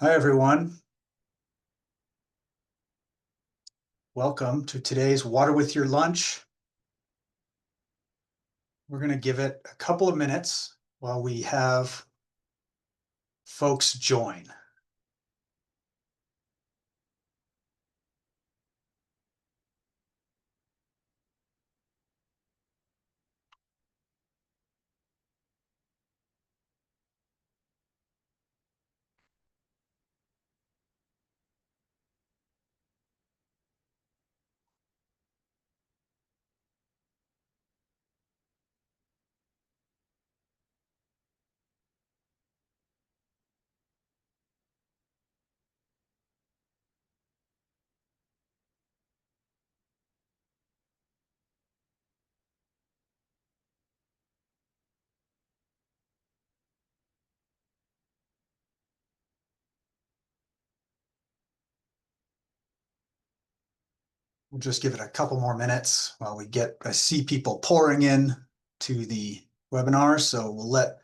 Hi, everyone. Welcome to today's Water with Your Lunch. We're going to give it a couple of minutes while we have folks join. We'll just give it a couple more minutes while I see people pouring in to the webinar. So we'll let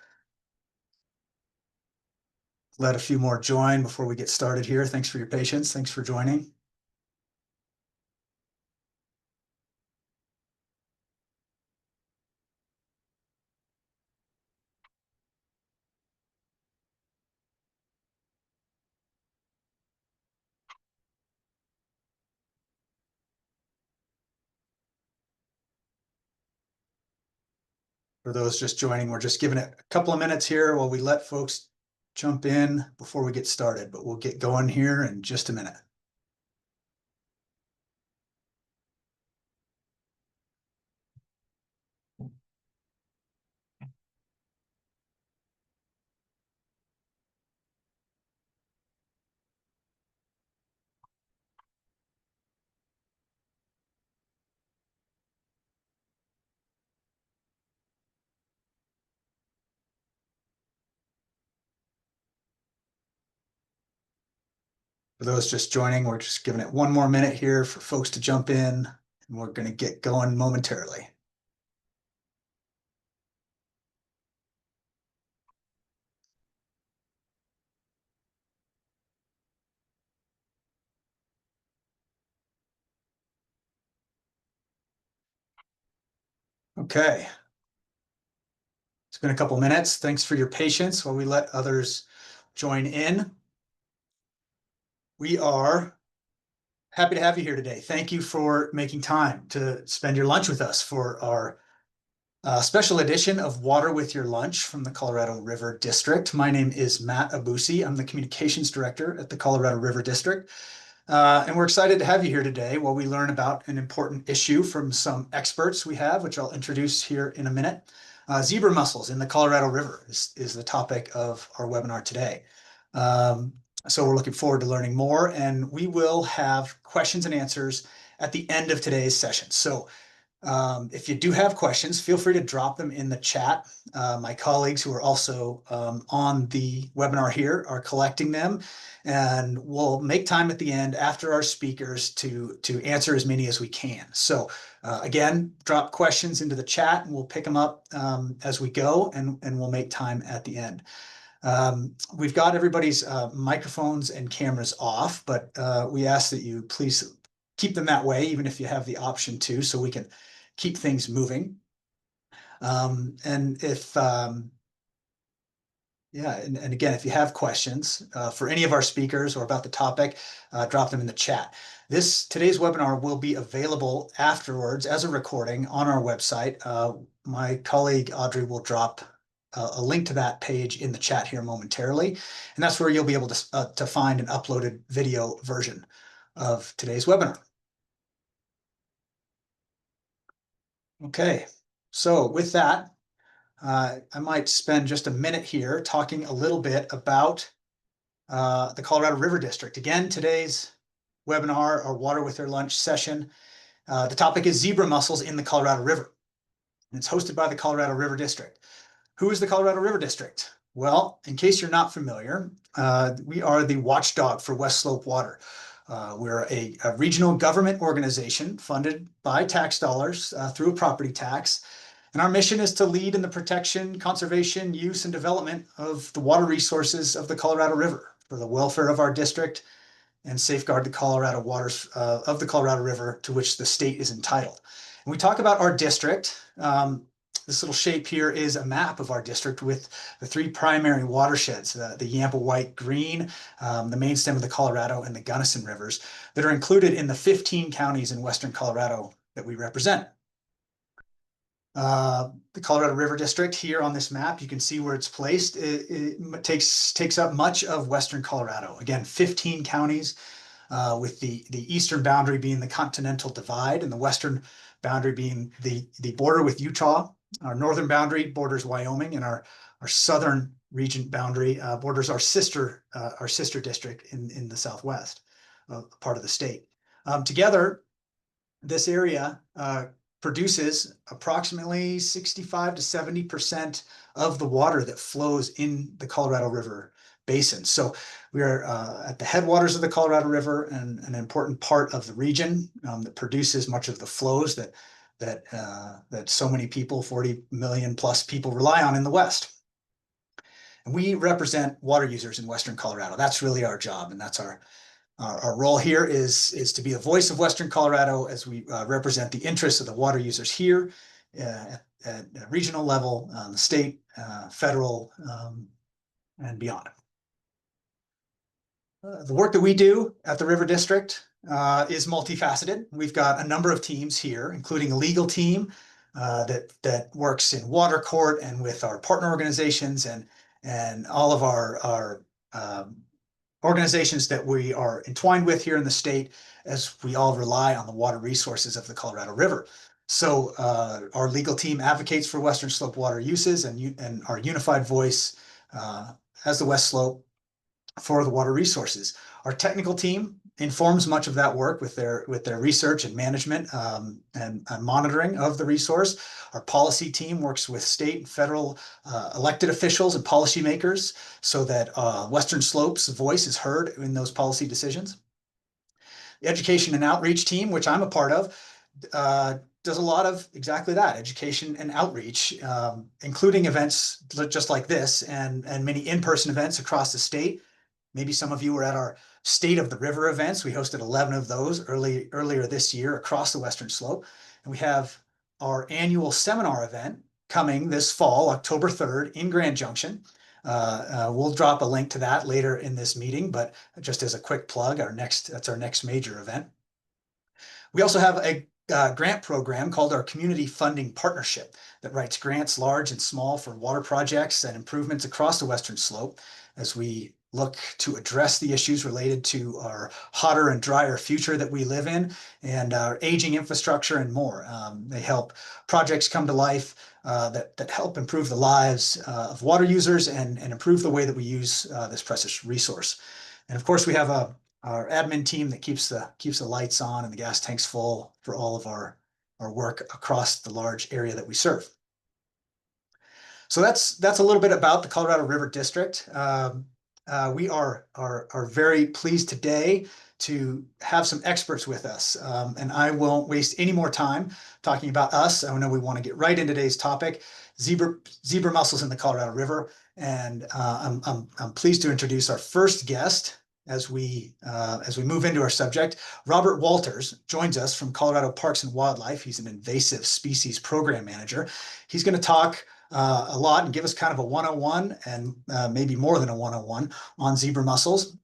a few more join before we get started here. Thanks for your patience. Thanks for joining. For those just joining, we're just giving it a couple of minutes here while we let folks jump in before we get started, but we'll get going here in just a minute. For those just joining, we're just giving it one more minute here for folks to jump in, and we're going to get going momentarily. Okay. It's been a couple minutes. Thanks for your patience while we let others join in. We are happy to have you here today. Thank you for making time to spend your lunch with us for our special edition of Water with Your Lunch from the Colorado River District. My name is Matt Abusi. I'm the Communications Director at the Colorado River District. And we're excited to have you here today while we learn about an important issue from some experts we have, which I'll introduce here in a minute. Zebra mussels in the Colorado River is the topic of our webinar today. So we're looking forward to learning more, and we will have questions and answers at the end of today's session. So if you do have questions, feel free to drop them in the chat. My colleagues who are also on the webinar here are collecting them, and we'll make time at the end after our speakers to answer as many as we can. So again, drop questions into the chat and we'll pick them up as we go, and we'll make time at the end. We've got everybody's microphones and cameras off, but we ask that you please keep them that way, even if you have the option to, so we can keep things moving. And if, yeah, and again, if you have questions for any of our speakers or about the topic, drop them in the chat. Today's webinar will be available afterwards as a recording on our website. My colleague Audrey will drop a link to that page in the chat here momentarily, and that's where you'll be able to find an uploaded video version of today's webinar. Okay, so with that, I might spend just a minute here talking a little bit about the Colorado River District. Again, today's webinar, or Water with Your Lunch session, the topic is zebra mussels in the Colorado River. And it's hosted by the Colorado River District. Who is the Colorado River District? Well, in case you're not familiar, we are the watchdog for West Slope Water. We're a regional government organization funded by tax dollars through a property tax. And our mission is to lead in the protection, conservation, use, and development of the water resources of the Colorado River. for the welfare of our district and safeguard the Colorado waters of the Colorado River to which the state is entitled. When we talk about our district, this little shape here is a map of our district with the three primary watersheds, the Yampa White Green, the main stem of the Colorado, and the Gunnison rivers that are included in the 15 counties in Western Colorado that we represent. The Colorado River District here on this map, you can see where it's placed. It takes up much of Western Colorado. Again, 15 counties, with the eastern boundary being the Continental Divide and the western boundary being the border with Utah. Our northern boundary borders Wyoming, and our southern region boundary borders our sister district in the southwest part of the state. Together, this area produces approximately 65 to 70% of the water that flows in the Colorado River basin. So we are at the headwaters of the Colorado River and an important part of the region that produces much of the flows that so many people, 40 million plus people, rely on in the West. And we represent water users in Western Colorado. That's really our job, and that's our role here is to be a voice of Western Colorado as we represent the interests of the water users here at regional level, state, federal, and beyond. The work that we do at the River District is multifaceted. We've got a number of teams here, including a legal team that works in water court and with our partner organizations and all of our organizations that we are entwined with here in the state, as we all rely on the water resources of the Colorado River. So our legal team advocates for Western Slope water uses and our unified voice as the West Slope for the water resources. Our technical team informs much of that work with their research and management and monitoring of the resource. Our policy team works with state and federal elected officials and policymakers so that Western Slope's voice is heard in those policy decisions. The education and outreach team, which I'm a part of, does a lot of exactly that, education and outreach, including events just like this and many in-person events across the state. Maybe some of you were at our State of the River events. We hosted 11 of those earlier this year across the Western Slope. And we have our annual seminar event coming this fall, October 3rd in Grand Junction. We'll drop a link to that later in this meeting, but just as a quick plug, that's our next major event. We also have a grant program called our Community Funding Partnership that writes grants large and small for water projects and improvements across the Western Slope as we look to address the issues related to our hotter and drier future that we live in and our aging infrastructure and more. They help projects come to life that help improve the lives of water users and improve the way that we use this precious resource. And of course, we have our admin team that keeps the lights on and the gas tanks full for all of our work across the large area that we serve. So that's a little bit about the Colorado River District. We are very pleased today to have some experts with us, and I won't waste any more time talking about us. I know we want to get right into today's topic, zebra mussels in the Colorado River, and I'm pleased to introduce our first guest as we move into our subject. Robert Walters joins us from Colorado Parks and Wildlife. He's an invasive species program manager. He's going to talk a lot and give us kind of a 101 and maybe more than a 101 on zebra mussels.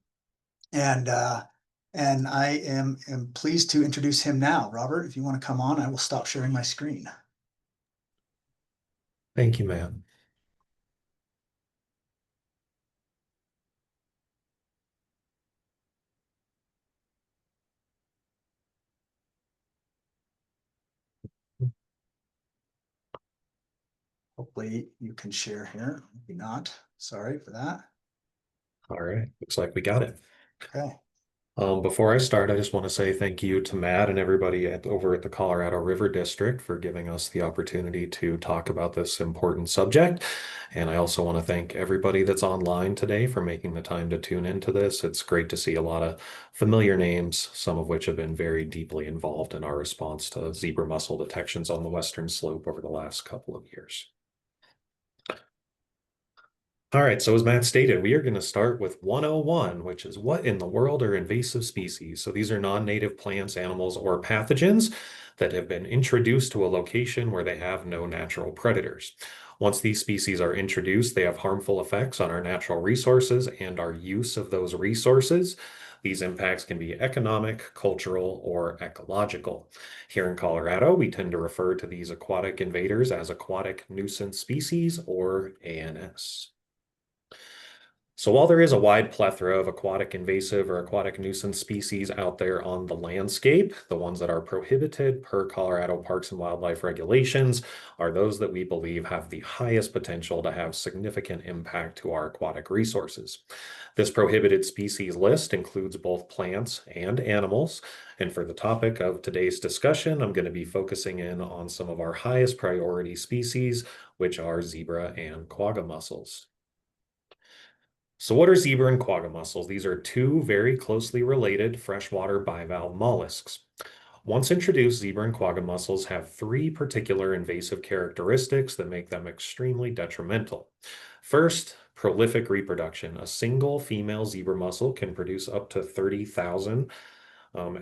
And I am pleased to introduce him now. Robert, if you want to come on, I will stop sharing my screen. Thank you, Matt. Hopefully you can share here. Maybe not. Sorry for that. All right, looks like we got it. Okay. Before I start, I just want to say thank you to Matt and everybody over at the Colorado River District for giving us the opportunity to talk about this important subject. And I also want to thank everybody that's online today for making the time to tune into this. It's great to see a lot of familiar names, some of which have been very deeply involved in our response to zebra mussel detections on the Western Slope over the last couple of years. All right, so as Matt stated, we are going to start with 101, which is what in the world are invasive species? So these are non-native plants, animals, or pathogens that have been introduced to a location where they have no natural predators. Once these species are introduced, they have harmful effects on our natural resources and our use of those resources. These impacts can be economic, cultural, or ecological. Here in Colorado, we tend to refer to these aquatic invaders as aquatic nuisance species, or ANS. So while there is a wide plethora of aquatic invasive or aquatic nuisance species out there on the landscape, the ones that are prohibited per Colorado Parks and Wildlife regulations are those that we believe have the highest potential to have significant impact to our aquatic resources. This prohibited species list includes both plants and animals. And for the topic of today's discussion, I'm going to be focusing in on some of our highest priority species, which are zebra and quagga mussels. So what are zebra and quagga mussels? These are two very closely related freshwater bivalve mollusks. Once introduced, zebra and quagga mussels have three particular invasive characteristics that make them extremely detrimental. First, prolific reproduction. A single female zebra mussel can produce up to 30,000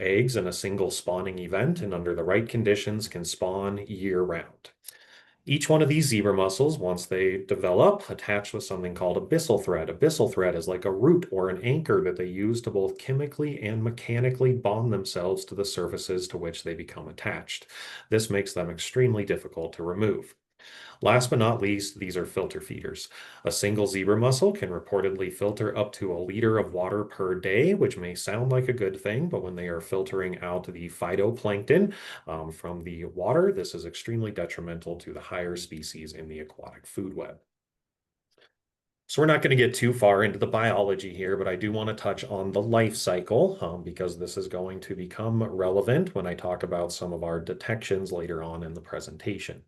eggs in a single spawning event, and under the right conditions can spawn year round. Each one of these zebra mussels, once they develop, attach with something called a byssal thread. A byssal thread is like a root or an anchor that they use to both chemically and mechanically bond themselves to the surfaces to which they become attached. This makes them extremely difficult to remove. Last but not least, these are filter feeders. A single zebra mussel can reportedly filter up to a liter of water per day, which may sound like a good thing, but when they are filtering out the phytoplankton from the water, this is extremely detrimental to the higher species in the aquatic food web. So we're not going to get too far into the biology here, but I do want to touch on the life cycle because this is going to become relevant when I talk about some of our detections later on in the presentation.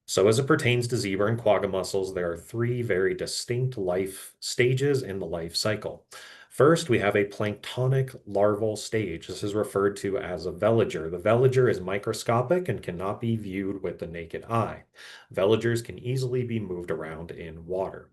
So as it pertains to zebra and quagga mussels, there are three very distinct life stages in the life cycle. First, we have a planktonic larval stage. This is referred to as a veliger. The veliger is microscopic and cannot be viewed with the naked eye. Veligers can easily be moved around in water.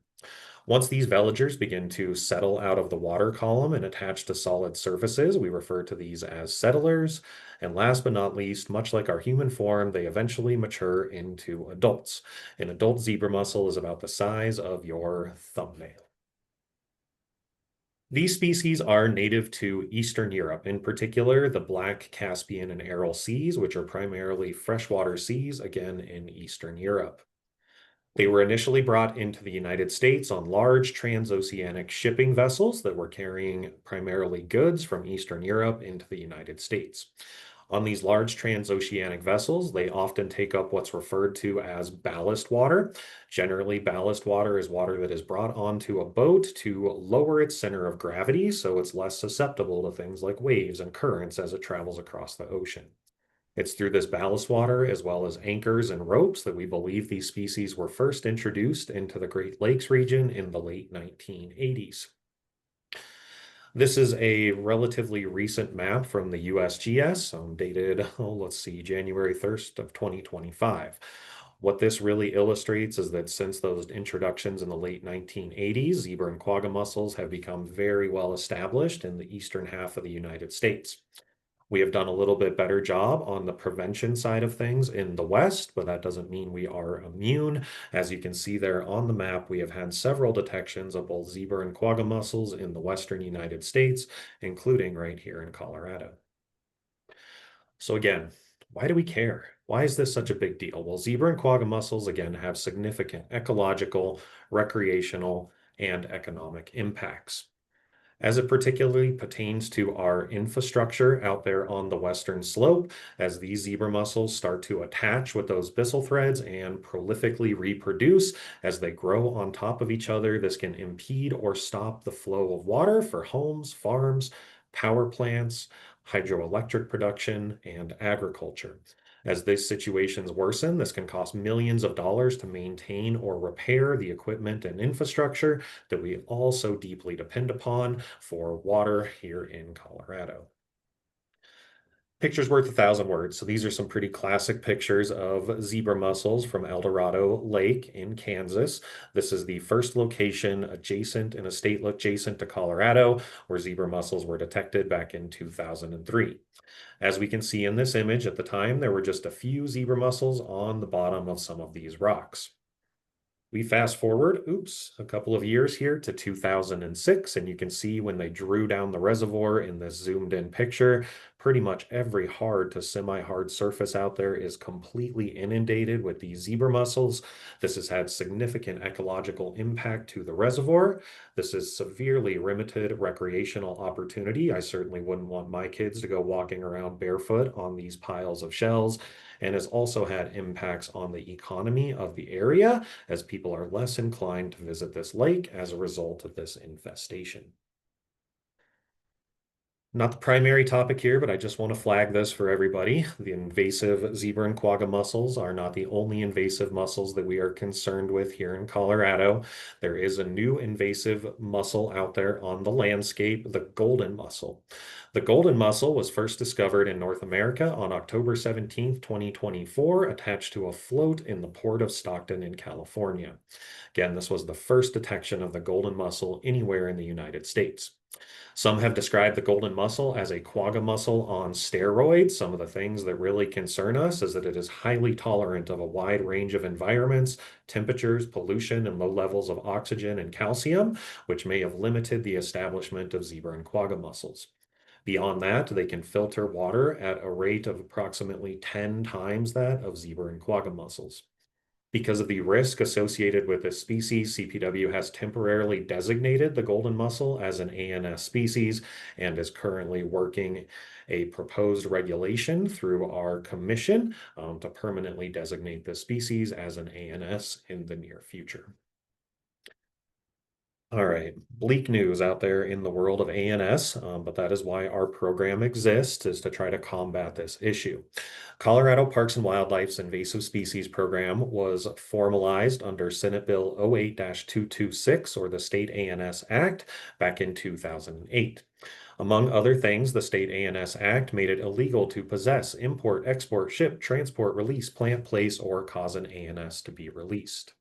Once these veligers begin to settle out of the water column and attach to solid surfaces, we refer to these as settlers. And last but not least, much like our human form, they eventually mature into adults. An adult zebra mussel is about the size of your thumbnail. These species are native to Eastern Europe, in particular the Black, Caspian, and Aral Seas, which are primarily freshwater seas, again in Eastern Europe. They were initially brought into the United States on large transoceanic shipping vessels that were carrying primarily goods from Eastern Europe into the United States. On these large transoceanic vessels, they often take up what's referred to as ballast water. Generally, ballast water is water that is brought onto a boat to lower its center of gravity so it's less susceptible to things like waves and currents as it travels across the ocean. It's through this ballast water, as well as anchors and ropes, that we believe these species were first introduced into the Great Lakes region in the late 1980s. This is a relatively recent map from the USGS, dated, let's see, January 1st of 2025. What this really illustrates is that since those introductions in the late 1980s, zebra and quagga mussels have become very well established in the eastern half of the United States. We have done a little bit better job on the prevention side of things in the West, but that doesn't mean we are immune. As you can see there on the map, we have had several detections of both zebra and quagga mussels in the Western United States, including right here in Colorado. So again, why do we care? Why is this such a big deal? Well, zebra and quagga mussels, again, have significant ecological, recreational, and economic impacts. As it particularly pertains to our infrastructure out there on the western slope, as these zebra mussels start to attach with those byssal threads and prolifically reproduce as they grow on top of each other, this can impede or stop the flow of water for homes, farms, power plants, hydroelectric production, and agriculture. As these situations worsen, this can cost millions of dollars to maintain or repair the equipment and infrastructure that we all so deeply depend upon for water here in Colorado. Picture's worth a thousand words. So these are some pretty classic pictures of zebra mussels from El Dorado Lake in Kansas. This is the first location adjacent in a state adjacent to Colorado where zebra mussels were detected back in 2003. As we can see in this image, at the time, there were just a few zebra mussels on the bottom of some of these rocks. We fast forward, a couple of years here to 2006, and you can see when they drew down the reservoir in this zoomed in picture, pretty much every hard to semi-hard surface out there is completely inundated with these zebra mussels. This has had significant ecological impact to the reservoir. This is severely limited recreational opportunity. I certainly wouldn't want my kids to go walking around barefoot on these piles of shells, and has also had impacts on the economy of the area as people are less inclined to visit this lake as a result of this infestation. Not the primary topic here, but I just want to flag this for everybody. The invasive zebra and quagga mussels are not the only invasive mussels that we are concerned with here in Colorado. There is a new invasive mussel out there on the landscape, the golden mussel. The golden mussel was first discovered in North America on October 17th, 2024, attached to a float in the port of Stockton in California. Again, this was the first detection of the golden mussel anywhere in the United States. Some have described the golden mussel as a quagga mussel on steroids. Some of the things that really concern us is that it is highly tolerant of a wide range of environments, temperatures, pollution, and low levels of oxygen and calcium, which may have limited the establishment of zebra and quagga mussels. Beyond that, they can filter water at a rate of approximately 10 times that of zebra and quagga mussels. Because of the risk associated with this species, CPW has temporarily designated the golden mussel as an ANS species and is currently working a proposed regulation through our commission to permanently designate this species as an ANS in the near future. All right, bleak news out there in the world of ANS, but that is why our program exists, is to try to combat this issue. Colorado Parks and Wildlife's invasive species program was formalized under Senate Bill 08-226, or the State ANS Act, back in 2008. Among other things, the State ANS Act made it illegal to possess, import, export, ship, transport, release, plant, place, or cause an ANS to be released.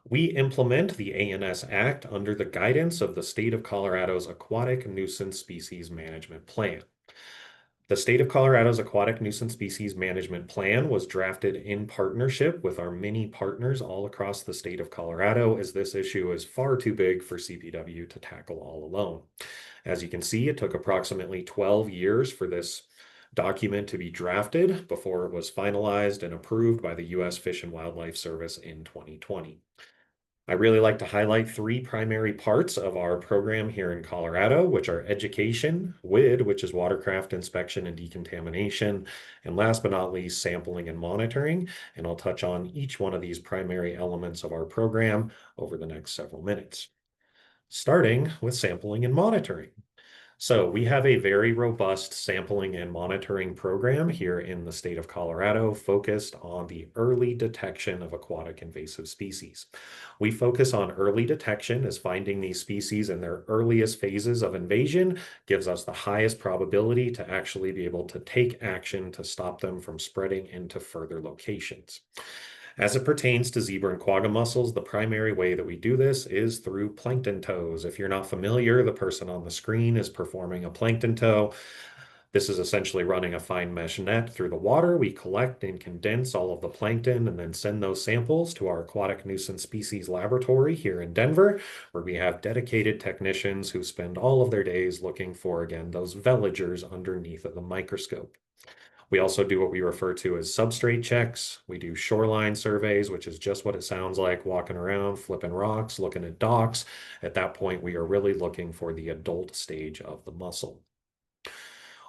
We implement the ANS Act under the guidance of the State of Colorado's Aquatic Nuisance Species Management Plan. The State of Colorado's Aquatic Nuisance Species Management Plan was drafted in partnership with our many partners all across the state of Colorado, as this issue is far too big for CPW to tackle all alone. As you can see, it took approximately 12 years for this document to be drafted before it was finalized and approved by the U.S. Fish and Wildlife Service in 2020. I really like to highlight three primary parts of our program here in Colorado, which are education, WID, which is watercraft inspection and decontamination, and last but not least, sampling and monitoring. And I'll touch on each one of these primary elements of our program over the next several minutes. Starting with sampling and monitoring. So we have a very robust sampling and monitoring program here in the state of Colorado focused on the early detection of aquatic invasive species. We focus on early detection as finding these species in their earliest phases of invasion gives us the highest probability to actually be able to take action to stop them from spreading into further locations. As it pertains to zebra and quagga mussels, the primary way that we do this is through plankton tows. If you're not familiar, the person on the screen is performing a plankton tow. This is essentially running a fine mesh net through the water. We collect and condense all of the plankton and then send those samples to our aquatic nuisance species laboratory here in Denver, where we have dedicated technicians who spend all of their days looking for, again, those veligers underneath of the microscope. We also do what we refer to as substrate checks. We do shoreline surveys, which is just what it sounds like, walking around, flipping rocks, looking at docks. At that point, we are really looking for the adult stage of the mussel.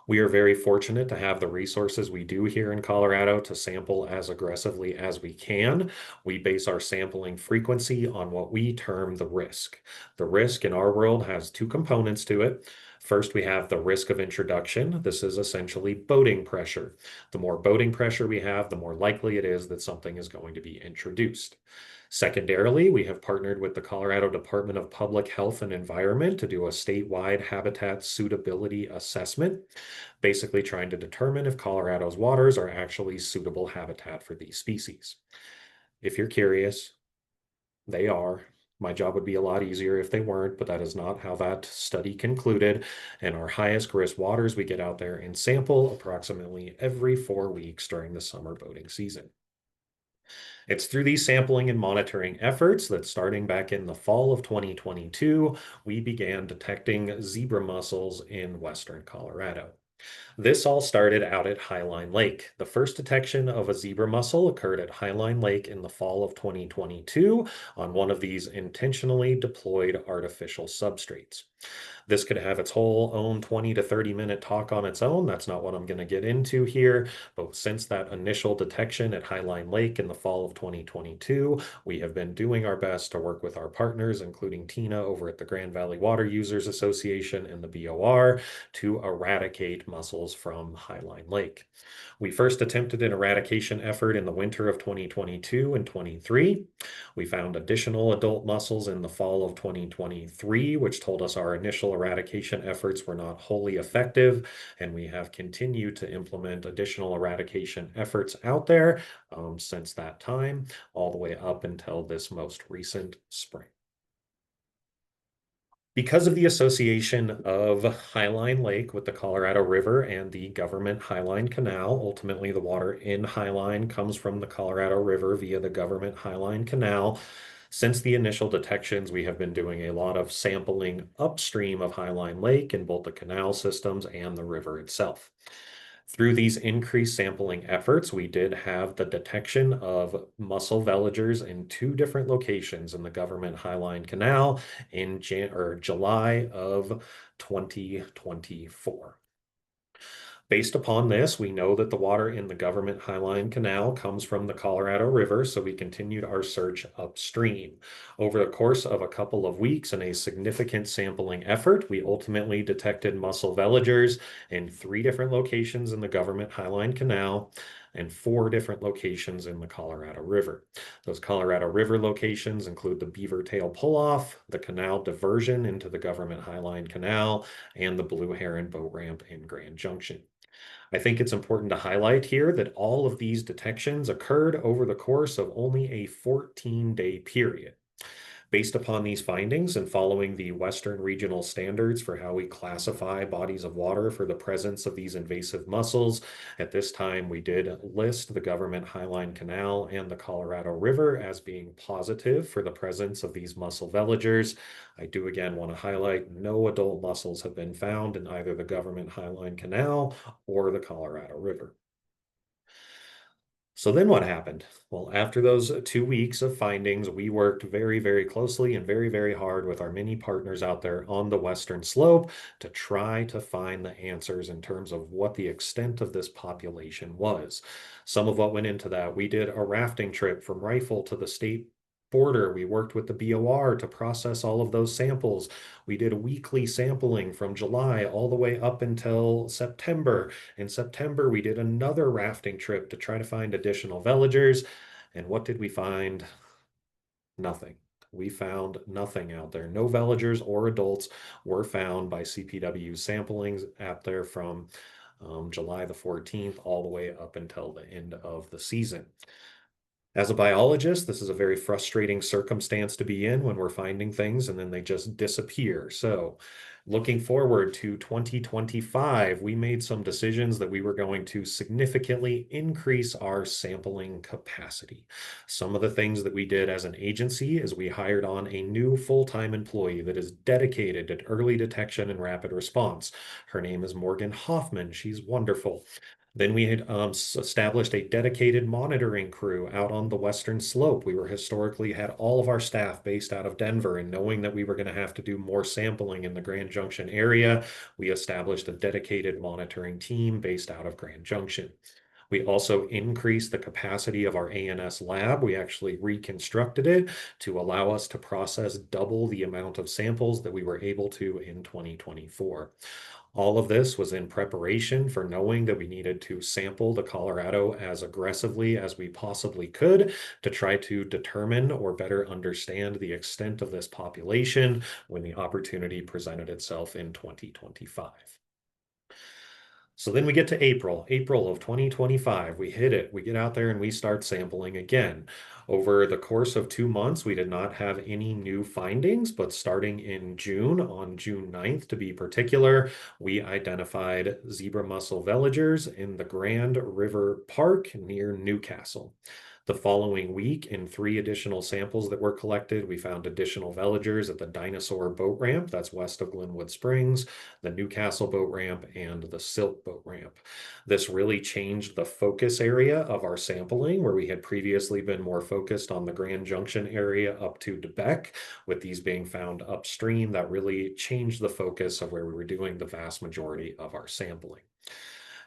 We are very fortunate to have the resources we do here in Colorado to sample as aggressively as we can. We base our sampling frequency on what we term the risk. The risk in our world has two components to it. First, we have the risk of introduction. This is essentially boating pressure. The more boating pressure we have, the more likely it is that something is going to be introduced. Secondarily, we have partnered with the Colorado Department of Public Health and Environment to do a statewide habitat suitability assessment, basically trying to determine if Colorado's waters are actually suitable habitat for these species. If you're curious, they are. My job would be a lot easier if they weren't, but that is not how that study concluded. And our highest risk waters, we get out there and sample approximately every 4 weeks during the summer boating season. It's through these sampling and monitoring efforts that starting back in the fall of 2022, we began detecting zebra mussels in western Colorado. This all started out at Highline Lake. The first detection of a zebra mussel occurred at Highline Lake in the fall of 2022 on one of these intentionally deployed artificial substrates. This could have its whole own 20 to 30-minute talk on its own. That's not what I'm going to get into here. But since that initial detection at Highline Lake in the fall of 2022, we have been doing our best to work with our partners, including Tina over at the Grand Valley Water Users Association and the BOR, to eradicate mussels from Highline Lake. We first attempted an eradication effort in the winter of 2022 and 23. We found additional adult mussels in the fall of 2023, which told us our initial eradication efforts were not wholly effective, and we have continued to implement additional eradication efforts out there since that time, all the way up until this most recent spring. Because of the association of Highline Lake with the Colorado River and the government Highline Canal, ultimately the water in Highline comes from the Colorado River via the government Highline Canal. Since the initial detections, we have been doing a lot of sampling upstream of Highline Lake in both the canal systems and the river itself. Through these increased sampling efforts, we did have the detection of mussel veligers in 2 different locations in the government Highline Canal in July of 2024. Based upon this, we know that the water in the government Highline Canal comes from the Colorado River, so we continued our search upstream. Over the course of a couple of weeks and a significant sampling effort, we ultimately detected mussel veligers in 3 different locations in the government Highline Canal and 4 different locations in the Colorado River. Those Colorado River locations include the Beaver Tail Pull-Off, the canal diversion into the government Highline Canal, and the Blue Heron Boat Ramp in Grand Junction. I think it's important to highlight here that all of these detections occurred over the course of only a 14-day period. Based upon these findings and following the Western regional standards for how we classify bodies of water for the presence of these invasive mussels, at this time we did list the government Highline Canal and the Colorado River as being positive for the presence of these mussel veligers. I do again want to highlight no adult mussels have been found in either the government Highline Canal or the Colorado River. So then what happened? Well, after those 2 weeks of findings, we worked very, very closely and very, very hard with our many partners out there on the Western Slope to try to find the answers in terms of what the extent of this population was. Some of what went into that, we did a rafting trip from Rifle to the state border. We worked with the BOR to process all of those samples. We did weekly sampling from July all the way up until September. In September, we did another rafting trip to try to find additional veligers. And what did we find? Nothing. We found nothing out there. No veligers or adults were found by CPW samplings out there from July the 14th all the way up until the end of the season. As a biologist, this is a very frustrating circumstance to be in when we're finding things and then they just disappear. So, looking forward to 2025, we made some decisions that we were going to significantly increase our sampling capacity. Some of the things that we did as an agency is we hired on a new full-time employee that is dedicated to early detection and rapid response. Her name is Morgan Hoffman. She's wonderful. Then we had established a dedicated monitoring crew out on the Western Slope. We were historically had all of our staff based out of Denver, and knowing that we were going to have to do more sampling in the Grand Junction area, we established a dedicated monitoring team based out of Grand Junction. We also increased the capacity of our ANS lab. We actually reconstructed it to allow us to process double the amount of samples that we were able to in 2024. All of this was in preparation for knowing that we needed to sample the Colorado as aggressively as we possibly could to try to determine or better understand the extent of this population when the opportunity presented itself in 2025. So then we get to April of 2025. We hit it. We get out there and we start sampling again. Over the course of 2 months, we did not have any new findings, but starting in June, on June 9th to be particular, we identified zebra mussel veligers in the Grand River Park near Newcastle. The following week, in 3 additional samples that were collected, we found additional veligers at the Dinosaur Boat Ramp, that's west of Glenwood Springs, the Newcastle Boat Ramp, and the Silk Boat Ramp. This really changed the focus area of our sampling, where we had previously been more focused on the Grand Junction area up to DeBeck, with these being found upstream. That really changed the focus of where we were doing the vast majority of our sampling.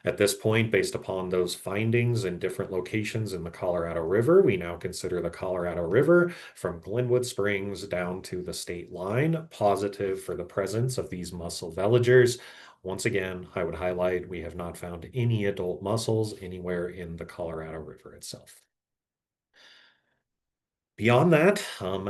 At this point, based upon those findings in different locations in the Colorado River, we now consider the Colorado River from Glenwood Springs down to the state line positive for the presence of these mussel veligers. Once again, I would highlight we have not found any adult mussels anywhere in the Colorado River itself. Beyond that,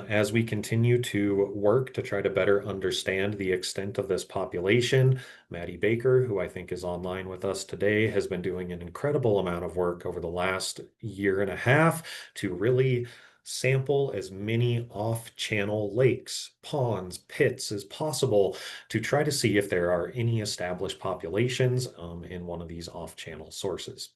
as we continue to work to try to better understand the extent of this population, Maddie Baker, who I think is online with us today, has been doing an incredible amount of work over the last year and a half to really sample as many off-channel lakes, ponds, pits as possible to try to see if there are any established populations in one of these off-channel sources.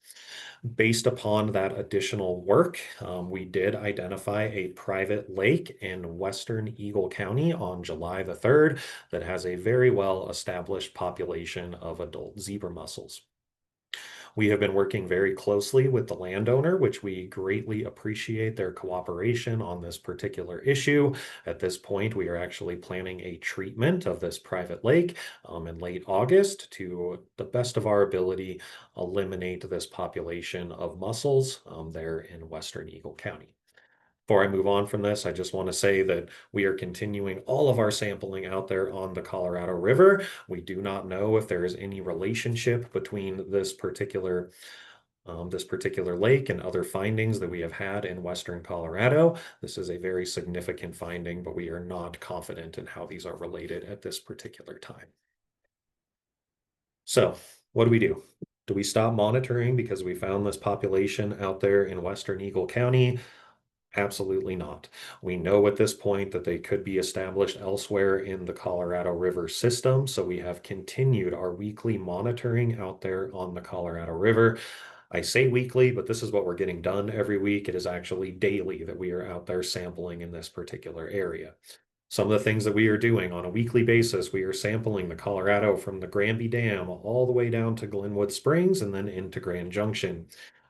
Based upon that additional work, we did identify a private lake in western Eagle County on July the 3rd that has a very well established population of adult zebra mussels. We have been working very closely with the landowner, which we greatly appreciate their cooperation on this particular issue. At this point, we are actually planning a treatment of this private lake in late August to the best of our ability, eliminate this population of mussels there in western Eagle County. Before I move on from this, I just want to say that we are continuing all of our sampling out there on the Colorado River. We do not know if there is any relationship between this particular lake and other findings that we have had in western Colorado. This is a very significant finding, but we are not confident in how these are related at this particular time. So, what do we do? Do we stop monitoring because we found this population out there in western Eagle County? Absolutely not. We know at this point that they could be established elsewhere in the Colorado River system, so we have continued our weekly monitoring out there on the Colorado River. I say weekly, but this is what we're getting done every week. It is actually daily that we are out there sampling in this particular area. Some of the things that we are doing on a weekly basis, we are sampling the Colorado from the Granby Dam all the way down to Glenwood Springs and then into Grand Junction.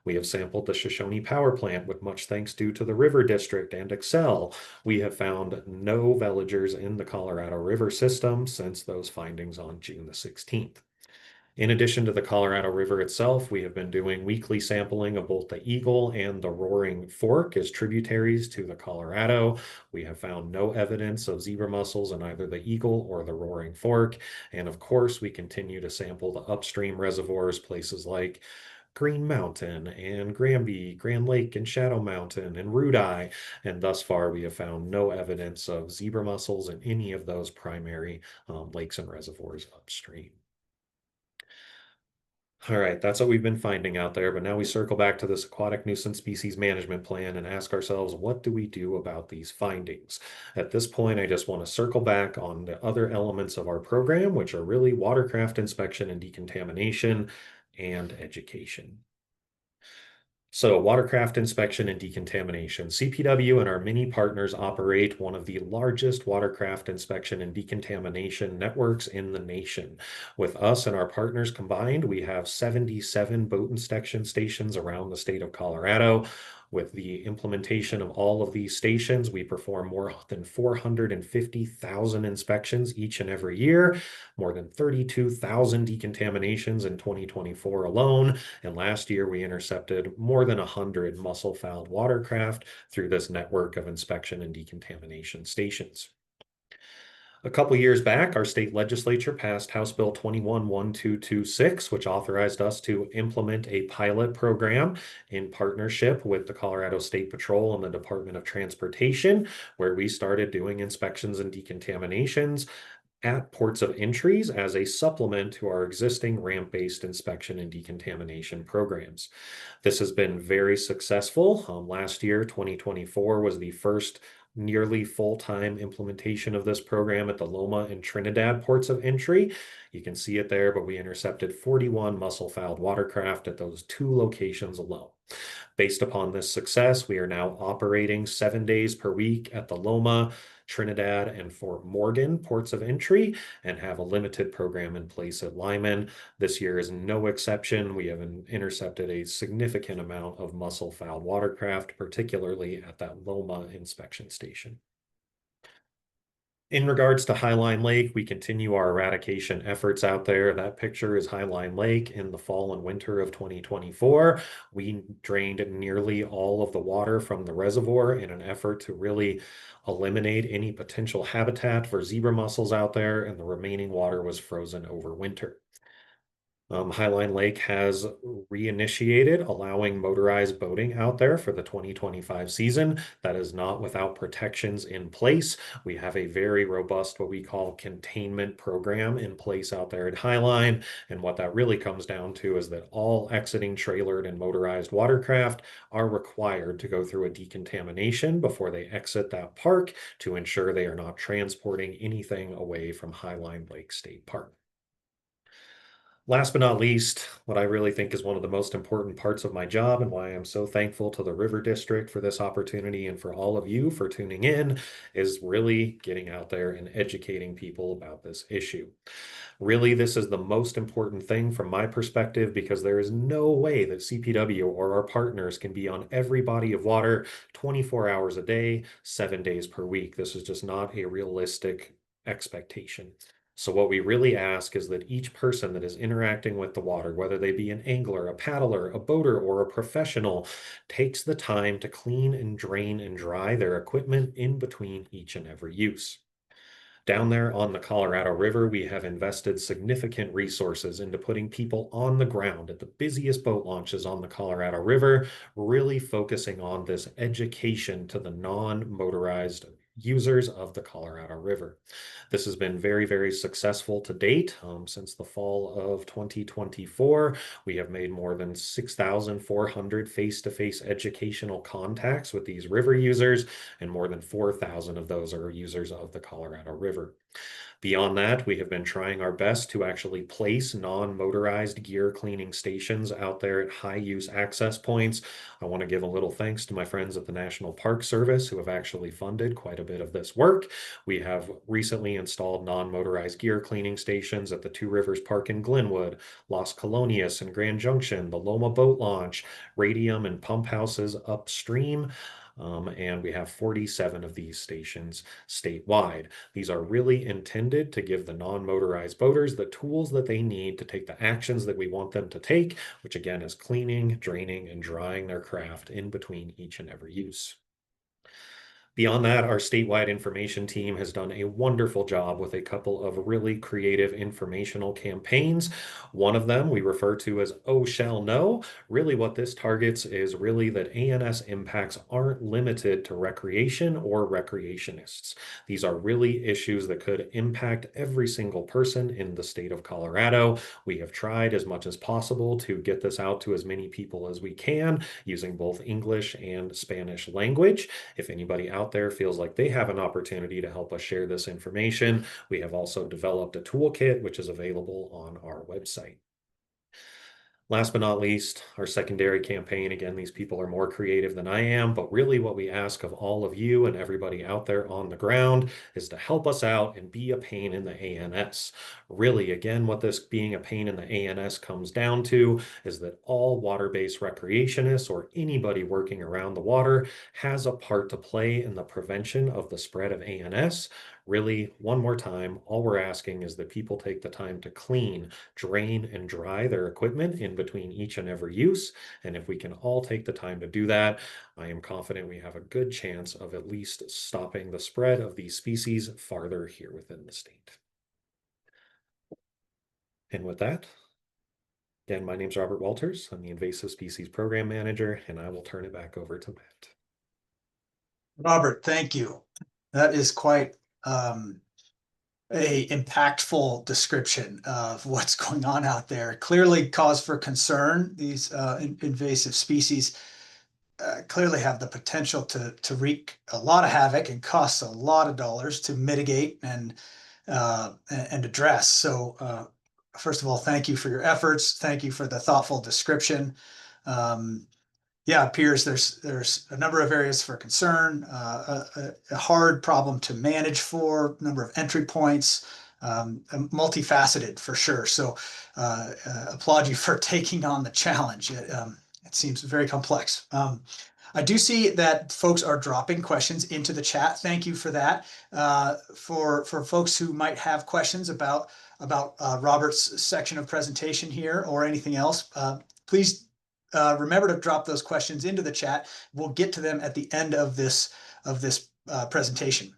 We have sampled the Shoshone Power Plant with much thanks due to the River District and Excel. We have found no veligers in the Colorado River system since those findings on June the 16th. In addition to the Colorado River itself, we have been doing weekly sampling of both the Eagle and the Roaring Fork as tributaries to the Colorado. We have found no evidence of zebra mussels in either the Eagle or the Roaring Fork. And of course, we continue to sample the upstream reservoirs, places like Green Mountain and Granby, Grand Lake and Shadow Mountain and Rudeye. And thus far, we have found no evidence of zebra mussels in any of those primary lakes and reservoirs upstream. All right, that's what we've been finding out there, but now we circle back to this aquatic nuisance species management plan and ask ourselves, what do we do about these findings? At this point, I just want to circle back on the other elements of our program, which are really watercraft inspection and decontamination and education. So, watercraft inspection and decontamination. CPW and our many partners operate one of the largest watercraft inspection and decontamination networks in the nation. With us and our partners combined, we have 77 boat inspection stations around the state of Colorado. With the implementation of all of these stations, we perform more than 450,000 inspections each and every year, more than 32,000 decontaminations in 2024 alone. And last year, we intercepted more than 100 mussel-fouled watercraft through this network of inspection and decontamination stations. A couple years back, our state legislature passed House Bill 21-1226, which authorized us to implement a pilot program in partnership with the Colorado State Patrol and the Department of Transportation, where we started doing inspections and decontaminations at ports of entries as a supplement to our existing ramp-based inspection and decontamination programs. This has been very successful. Last year, 2024, was the first nearly full-time implementation of this program at the Loma and Trinidad ports of entry. You can see it there, but we intercepted 41 mussel-fouled watercraft at those two locations alone. Based upon this success, we are now operating 7 days per week at the Loma, Trinidad, and Fort Morgan ports of entry and have a limited program in place at Lyman. This year is no exception. We have intercepted a significant amount of mussel-fouled watercraft, particularly at that Loma inspection station. In regards to Highline Lake, we continue our eradication efforts out there. That picture is Highline Lake in the fall and winter of 2024. We drained nearly all of the water from the reservoir in an effort to really eliminate any potential habitat for zebra mussels out there, and the remaining water was frozen over winter. Highline Lake has reinitiated allowing motorized boating out there for the 2025 season. That is not without protections in place. We have a very robust, what we call containment program in place out there at Highline. And what that really comes down to is that all exiting trailered and motorized watercraft are required to go through a decontamination before they exit that park to ensure they are not transporting anything away from Highline Lake State Park. Last but not least, what I really think is one of the most important parts of my job and why I'm so thankful to the River District for this opportunity and for all of you for tuning in is really getting out there and educating people about this issue. Really, this is the most important thing from my perspective because there is no way that CPW or our partners can be on every body of water 24 hours a day, 7 days per week. This is just not a realistic expectation. So what we really ask is that each person that is interacting with the water, whether they be an angler, a paddler, a boater, or a professional, takes the time to clean and drain and dry their equipment in between each and every use. Down there on the Colorado River, we have invested significant resources into putting people on the ground at the busiest boat launches on the Colorado River, really focusing on this education to the non-motorized users of the Colorado River. This has been very, very successful to date. Since the fall of 2024, we have made more than 6,400 face-to-face educational contacts with these river users, and more than 4,000 of those are users of the Colorado River. Beyond that, we have been trying our best to actually place non-motorized gear cleaning stations out there at high-use access points. I want to give a little thanks to my friends at the National Park Service who have actually funded quite a bit of this work. We have recently installed non-motorized gear cleaning stations at the Two Rivers Park in Glenwood, Las Colonias and Grand Junction, the Loma Boat Launch, Radium and pump houses upstream. And we have 47 of these stations statewide. These are really intended to give the non-motorized boaters the tools that they need to take the actions that we want them to take, which again is cleaning, draining, and drying their craft in between each and every use. Beyond that, our statewide information team has done a wonderful job with a couple of really creative informational campaigns. One of them we refer to as Oh Shall Know. Really what this targets is really that ANS impacts aren't limited to recreation or recreationists. These are really issues that could impact every single person in the state of Colorado. We have tried as much as possible to get this out to as many people as we can using both English and Spanish language. If anybody out there feels like they have an opportunity to help us share this information, we have also developed a toolkit which is available on our website. Last but not least, our secondary campaign. Again, these people are more creative than I am, but really what we ask of all of you and everybody out there on the ground is to help us out and be a pain in the ANS. Really, again, what this being a pain in the ANS comes down to is that all water-based recreationists or anybody working around the water has a part to play in the prevention of the spread of ANS. Really, one more time, all we're asking is that people take the time to clean, drain, and dry their equipment in between each and every use. And if we can all take the time to do that, I am confident we have a good chance of at least stopping the spread of these species farther here within the state. And with that, again, my name is Robert Walters. I'm the Invasive Species Program Manager, and I will turn it back over to Matt. Robert, thank you. That is quite a impactful description of what's going on out there. Clearly cause for concern. These invasive species clearly have the potential to wreak a lot of havoc and cost a lot of dollars to mitigate and address. So first of all, thank you for your efforts. Thank you for the thoughtful description. Yeah, it appears there's a number of areas for concern, a hard problem to manage for, number of entry points, multifaceted for sure. So applaud you for taking on the challenge. It seems very complex. I do see that folks are dropping questions into the chat. Thank you for that. For folks who might have questions about Robert's section of presentation here or anything else, please remember to drop those questions into the chat. We'll get to them at the end of this presentation.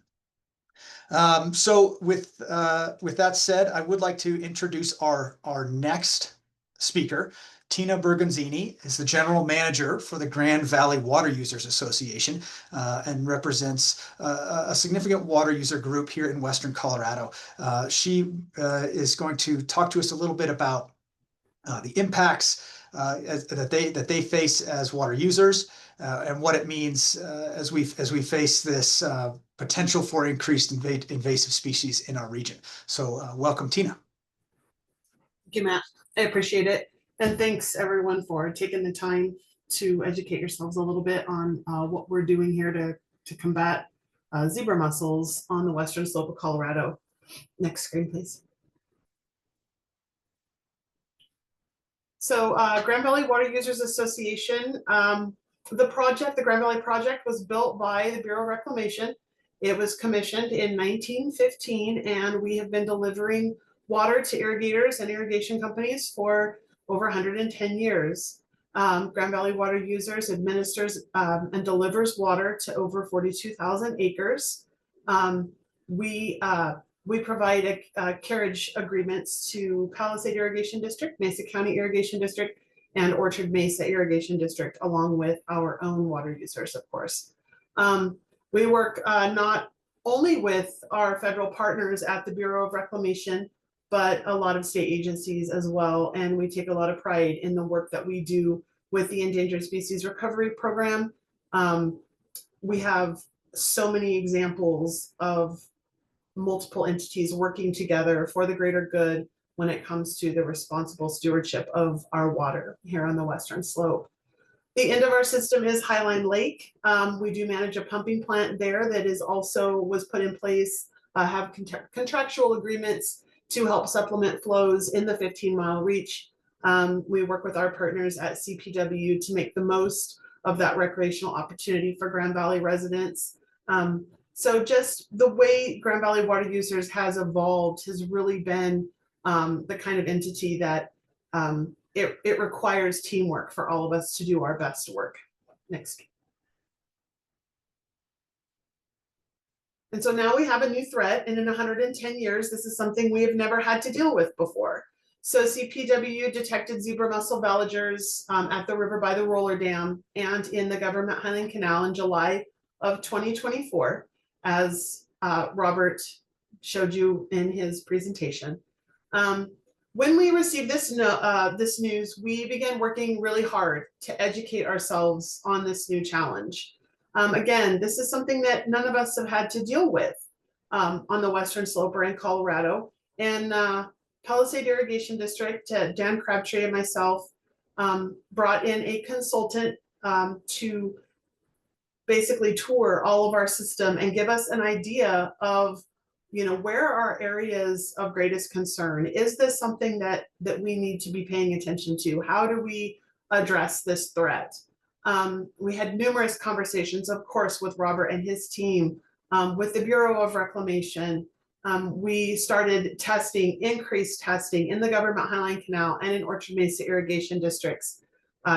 So with that said, I would like to introduce our next speaker. Tina Bergonzini is the General Manager for the Grand Valley Water Users Association and represents a significant water user group here in Western Colorado. She is going to talk to us a little bit about the impacts that they face as water users and what it means as we face this potential for increased invasive species in our region. So welcome, Tina. Thank you, Matt. I appreciate it. And thanks everyone for taking the time to educate yourselves a little bit on what we're doing here to combat zebra mussels on the western slope of Colorado. Next screen, please. So Grand Valley Water Users Association, the Grand Valley Project was built by the Bureau of Reclamation. It was commissioned in 1915, and we have been delivering water to irrigators and irrigation companies for over 110 years. Grand Valley Water Users administers and delivers water to over 42,000 acres. We provide carriage agreements to Palisade Irrigation District, Mesa County Irrigation District, and Orchard Mesa Irrigation District, along with our own water users, of course. We work not only with our federal partners at the Bureau of Reclamation, but a lot of state agencies as well. And we take a lot of pride in the work that we do with the Endangered Species Recovery Program. We have so many examples of multiple entities working together for the greater good when it comes to the responsible stewardship of our water here on the western slope. The end of our system is Highline Lake. We do manage a pumping plant there that is also was put in place, have contractual agreements to help supplement flows in the 15-mile reach. We work with our partners at CPW to make the most of that recreational opportunity for Grand Valley residents. So just the way Grand Valley Water Users has evolved has really been the kind of entity that it requires teamwork for all of us to do our best work. Next. And so now we have a new threat, and in 110 years, this is something we have never had to deal with before. So CPW detected zebra mussel veligers at the river by the roller dam and in the Government Highland Canal in July of 2024, as Robert showed you in his presentation. When we received this news, we began working really hard to educate ourselves on this new challenge. Again, this is something that none of us have had to deal with on the western slope or in Colorado. And Palisade Irrigation District, Dan Crabtree and myself brought in a consultant to basically tour all of our system and give us an idea of, where are areas of greatest concern? Is this something that we need to be paying attention to? How do we address this threat? We had numerous conversations, of course, with Robert and his team, with the Bureau of Reclamation. We started increased testing in the Government Highline Canal and in Orchard Mesa Irrigation District's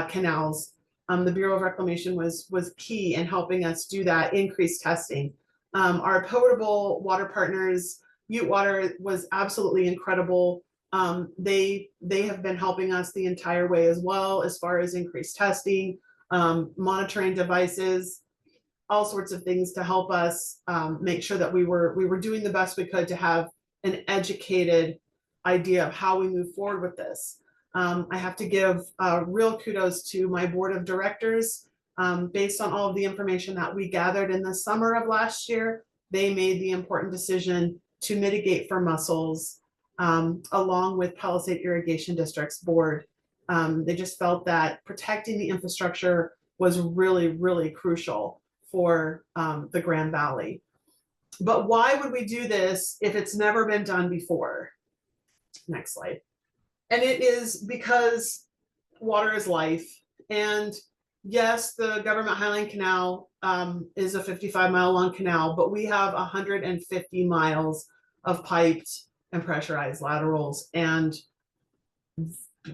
canals. The Bureau of Reclamation was key in helping us do that increased testing. Our potable water partners, Ute Water, was absolutely incredible. They have been helping us the entire way as well, as far as increased testing, monitoring devices, all sorts of things to help us make sure that we were doing the best we could to have an educated idea of how we move forward with this. I have to give real kudos to my board of directors. Based on all of the information that we gathered in the summer of last year, they made the important decision to mitigate for mussels, along with Palisade Irrigation District's board. They just felt that protecting the infrastructure was really, really crucial for the Grand Valley. But why would we do this if it's never been done before? Next slide. And it is because water is life. And yes, the Government Highline Canal is a 55-mile long canal, but we have 150 miles of piped and pressurized laterals. And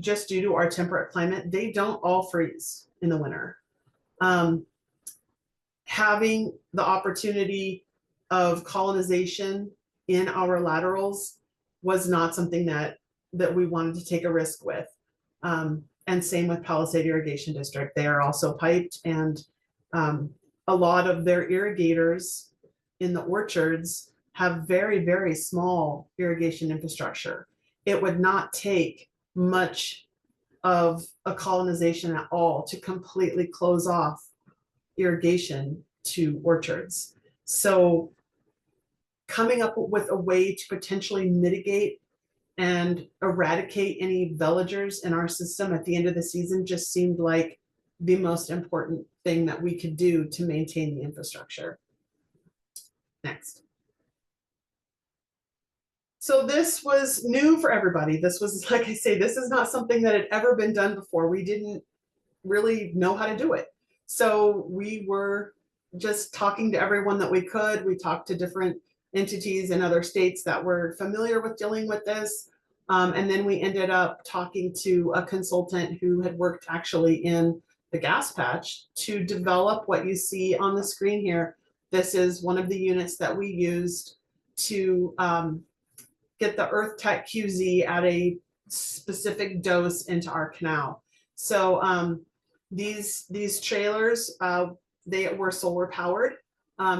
just due to our temperate climate, they don't all freeze in the winter. Having the opportunity of colonization in our laterals was not something that we wanted to take a risk with. And same with Palisade Irrigation District. They are also piped, and a lot of their irrigators in the orchards have very, very small irrigation infrastructure. It would not take much of a colonization at all to completely close off irrigation to orchards. So coming up with a way to potentially mitigate and eradicate any villagers in our system at the end of the season just seemed like the most important thing that we could do to maintain the infrastructure. Next. So this was new for everybody. This was, like I say, this is not something that had ever been done before. We didn't really know how to do it. So we were just talking to everyone that we could. We talked to different entities in other states that were familiar with dealing with this. And then we ended up talking to a consultant who had worked actually in the gas patch to develop what you see on the screen here. This is one of the units that we used to get the Earth Tech QZ at a specific dose into our canal. So these trailers, they were solar powered.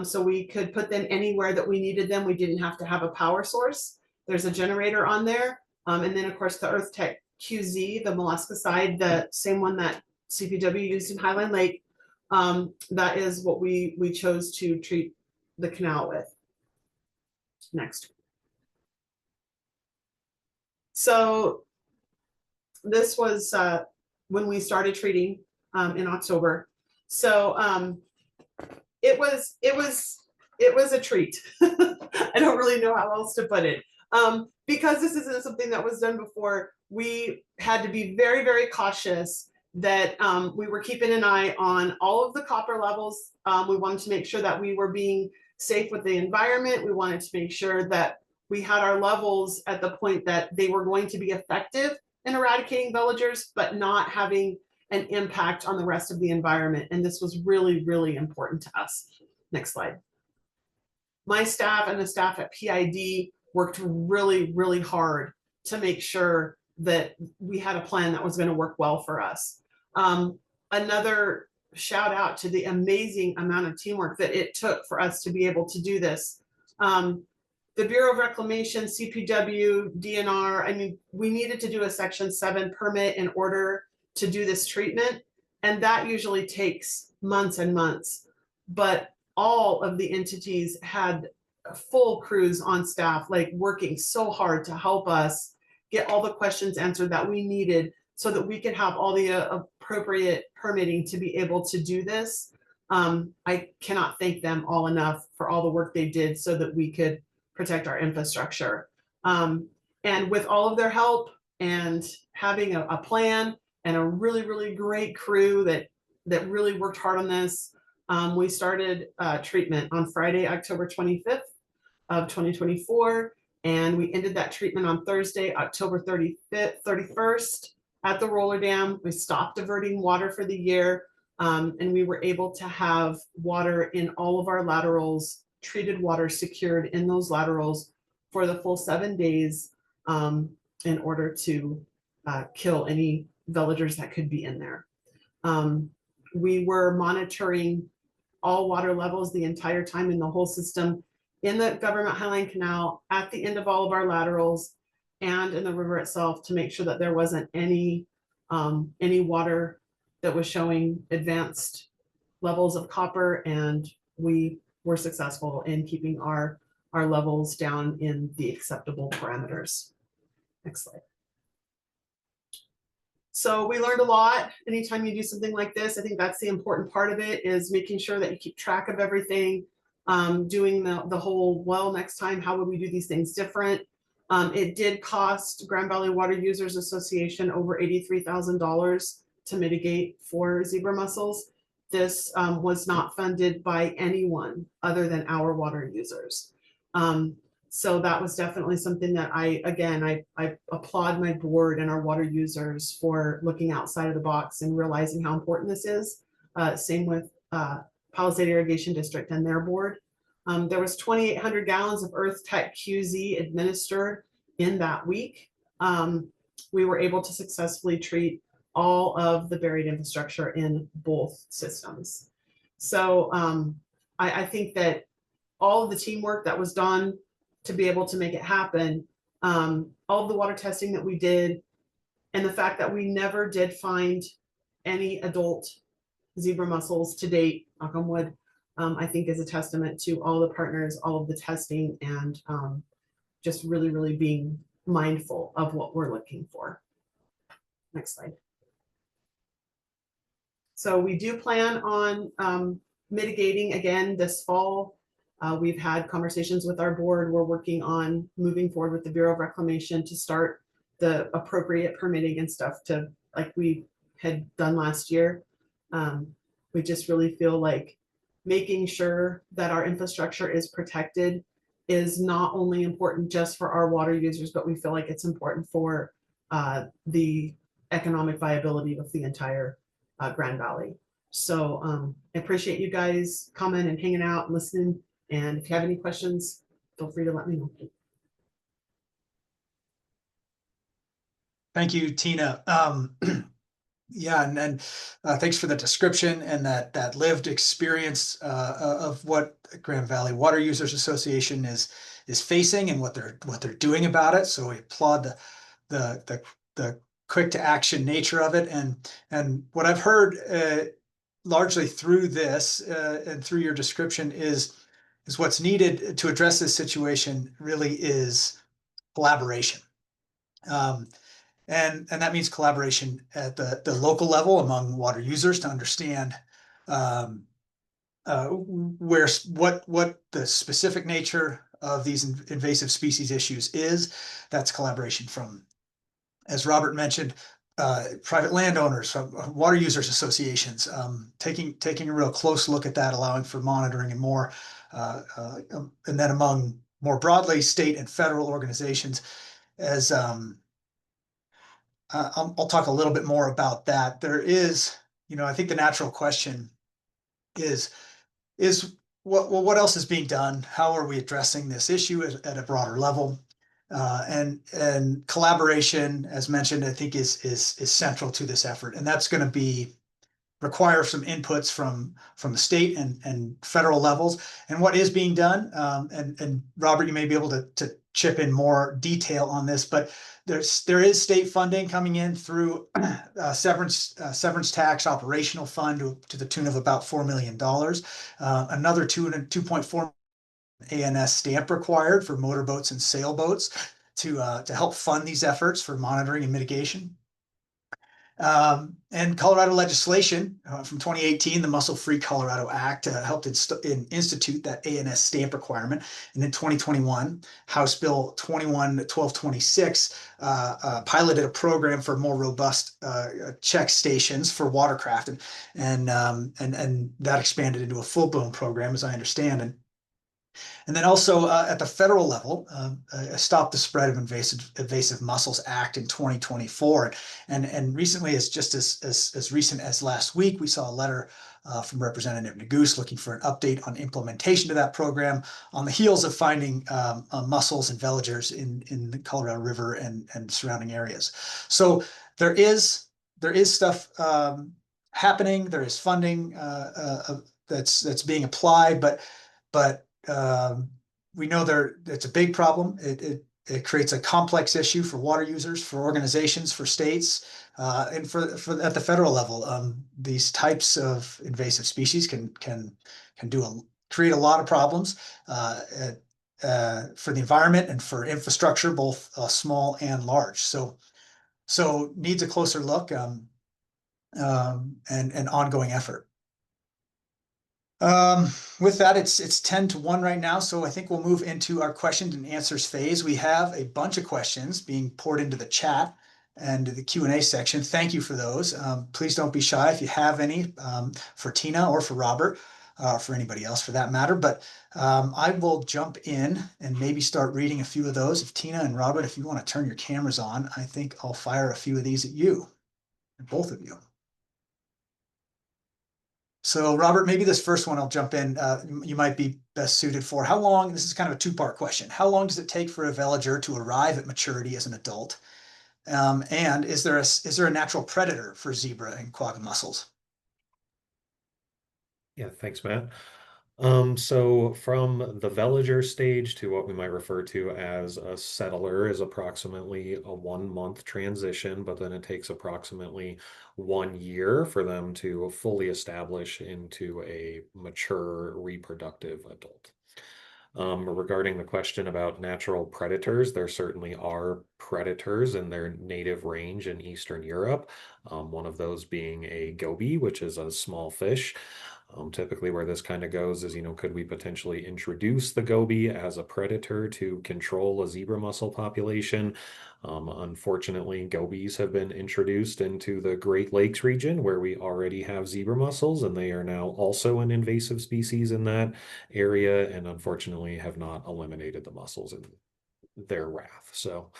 So we could put them anywhere that we needed them. We didn't have to have a power source. There's a generator on there. And then of course the Earth Tech QZ, the molluscicide, the same one that CPW used in Highline Lake, that is what we chose to treat the canal with. Next. So this was when we started treating in October. So it was a treat. I don't really know how else to put it. Because this isn't something that was done before, we had to be very, very cautious that we were keeping an eye on all of the copper levels. We wanted to make sure that we were being safe with the environment. We wanted to make sure that we had our levels at the point that they were going to be effective in eradicating villagers, but not having an impact on the rest of the environment. And this was really, really important to us. Next slide. My staff and the staff at PID worked really, really hard to make sure that we had a plan that was going to work well for us. Another shout out to the amazing amount of teamwork that it took for us to be able to do this. The Bureau of Reclamation, CPW, DNR, I mean, we needed to do a Section 7 permit in order to do this treatment. And that usually takes months and months. But all of the entities had full crews on staff, like working so hard to help us get all the questions answered that we needed so that we could have all the appropriate permitting to be able to do this. I cannot thank them all enough for all the work they did so that we could protect our infrastructure. And with all of their help and having a plan and a really, really great crew that really worked hard on this, we started treatment on Friday, October 25th of 2024. And we ended that treatment on Thursday, October 31st at the roller dam. We stopped diverting water for the year. And we were able to have water in all of our laterals, treated water secured in those laterals for the full 7 days in order to kill any villagers that could be in there. We were monitoring all water levels the entire time in the whole system, in the Government Highline Canal, at the end of all of our laterals, and in the river itself, to make sure that there wasn't any water that was showing advanced levels of copper, and we were successful in keeping our levels down in the acceptable parameters. Next slide. So we learned a lot. Anytime you do something like this, I think that's the important part of it, is making sure that you keep track of everything, doing the whole, well, next time, how would we do these things different? It did cost Grand Valley Water Users Association over $83,000 to mitigate for zebra mussels. This was not funded by anyone other than our water users. So that was definitely something that I applaud my board and our water users for looking outside of the box and realizing how important this is. Same with Palisade Irrigation District and their board. There was 2,800 gallons of Earth Tech QZ administered in that week. We were able to successfully treat all of the buried infrastructure in both systems. So I think that all of the teamwork that was done to be able to make it happen, all of the water testing that we did, and the fact that we never did find any adult zebra mussels to date, knock on wood, I think is a testament to all the partners, all of the testing, and just really, really being mindful of what we're looking for. Next slide. So we do plan on mitigating again this fall. We've had conversations with our board. We're working on moving forward with the Bureau of Reclamation to start the appropriate permitting and stuff, to like we had done last year. We just really feel like making sure that our infrastructure is protected is not only important just for our water users, but we feel like it's important for the economic viability of the entire Grand Valley. So I appreciate you guys coming and hanging out and listening. And if you have any questions, feel free to let me know. Thank you, Tina. Yeah, and thanks for the description and that lived experience of what Grand Valley Water Users Association is facing and what they're doing about it. So we applaud the quick to action nature of it, and what I've heard largely through this and through your description is what's needed to address this situation really is collaboration. And that means collaboration at the local level among water users to understand what the specific nature of these invasive species issues is. That's collaboration from, as Robert mentioned, private landowners, from water users associations, taking a real close look at that, allowing for monitoring and more, and then among more broadly state and federal organizations. As I'll talk a little bit more about that. There is, I think the natural question is what else is being done? How are we addressing this issue at a broader level? And collaboration, as mentioned, I think is central to this effort, and that's going to require some inputs from the state and federal levels. And what is being done, and Robert, you may be able to chip in more detail on this, but there is state funding coming in through severance tax operational fund to the tune of about $4 million. Another 2.4 ANS stamp required for motorboats and sailboats to help fund these efforts for monitoring and mitigation. And Colorado legislation from 2018, the Mussel Free Colorado Act, helped institute that ANS stamp requirement. And in 2021, House Bill 21-1226 piloted a program for more robust check stations for watercraft, and that expanded into a full-blown program, as I understand. And then also at the federal level, Stop the Spread of Invasive Mussels Act in 2024. And recently, as recent as last week, we saw a letter from Representative Neguse looking for an update on implementation of that program on the heels of finding mussels and veligers in the Colorado River and surrounding areas. So there is stuff happening. There is funding that's being applied, but we know it's a big problem. It creates a complex issue for water users, for organizations, for states, and for at the federal level. These types of invasive species can create a lot of problems for the environment and for infrastructure, both small and large. So needs a closer look and ongoing effort. With that, it's 10 to 1 right now, so I think we'll move into our questions and answers phase. We have a bunch of questions being poured into the chat and the Q&A section. Thank you for those. Please don't be shy if you have any for Tina or for Robert, for anybody else for that matter. But I will jump in and maybe start reading a few of those. If Tina and Robert, if you want to turn your cameras on, I think I'll fire a few of these at you, both of you. So Robert, maybe this first one I'll jump in. You might be best suited for. How long, this is kind of a two-part question. How long does it take for a veliger to arrive at maturity as an adult? And is there a natural predator for zebra and quagga mussels? Yeah, thanks, Matt. So from the veliger stage to what we might refer to as a settler is approximately a 1 month transition, but then it takes approximately 1 year for them to fully establish into a mature reproductive adult. Regarding the question about natural predators, there certainly are predators in their native range in Eastern Europe. One of those being a goby, which is a small fish. Typically where this kind of goes is, could we potentially introduce the goby as a predator to control a zebra mussel population? Unfortunately, gobies have been introduced into the Great Lakes region where we already have zebra mussels, and they are now also an invasive species in that area, and unfortunately have not eliminated the mussels in their wrath. So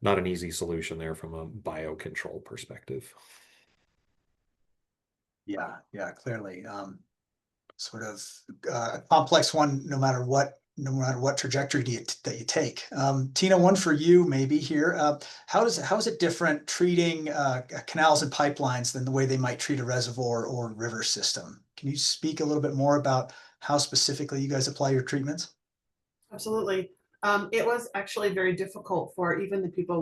not an easy solution there from a biocontrol perspective. Yeah, clearly. Sort of a complex one, no matter what trajectory that you take. Tina, one for you maybe here. How is it different treating canals and pipelines than the way they might treat a reservoir or river system? Can you speak a little bit more about how specifically you guys apply your treatments? Absolutely. It was actually very difficult for even the people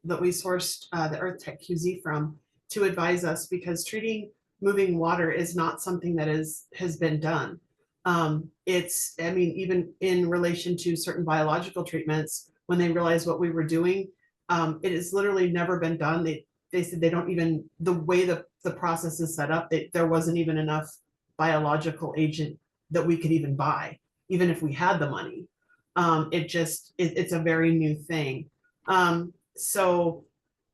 that we sourced the Earth Tech QZ from to advise us, because treating moving water is not something that has been done. I mean, even in relation to certain biological treatments, when they realized what we were doing, it has literally never been done. They said they don't even, the way the process is set up, there wasn't even enough biological agent that we could even buy, even if we had the money. It's a very new thing. So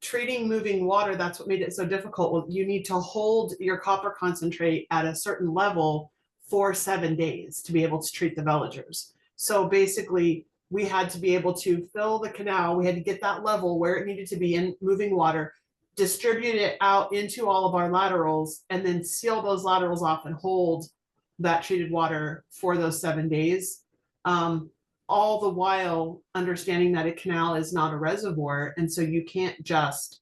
treating moving water, that's what made it so difficult. Well, you need to hold your copper concentrate at a certain level for 7 days to be able to treat the veligers. So basically, we had to be able to fill the canal. We had to get that level where it needed to be in moving water, distribute it out into all of our laterals, and then seal those laterals off and hold that treated water for those 7 days. All the while understanding that a canal is not a reservoir, and so you can't just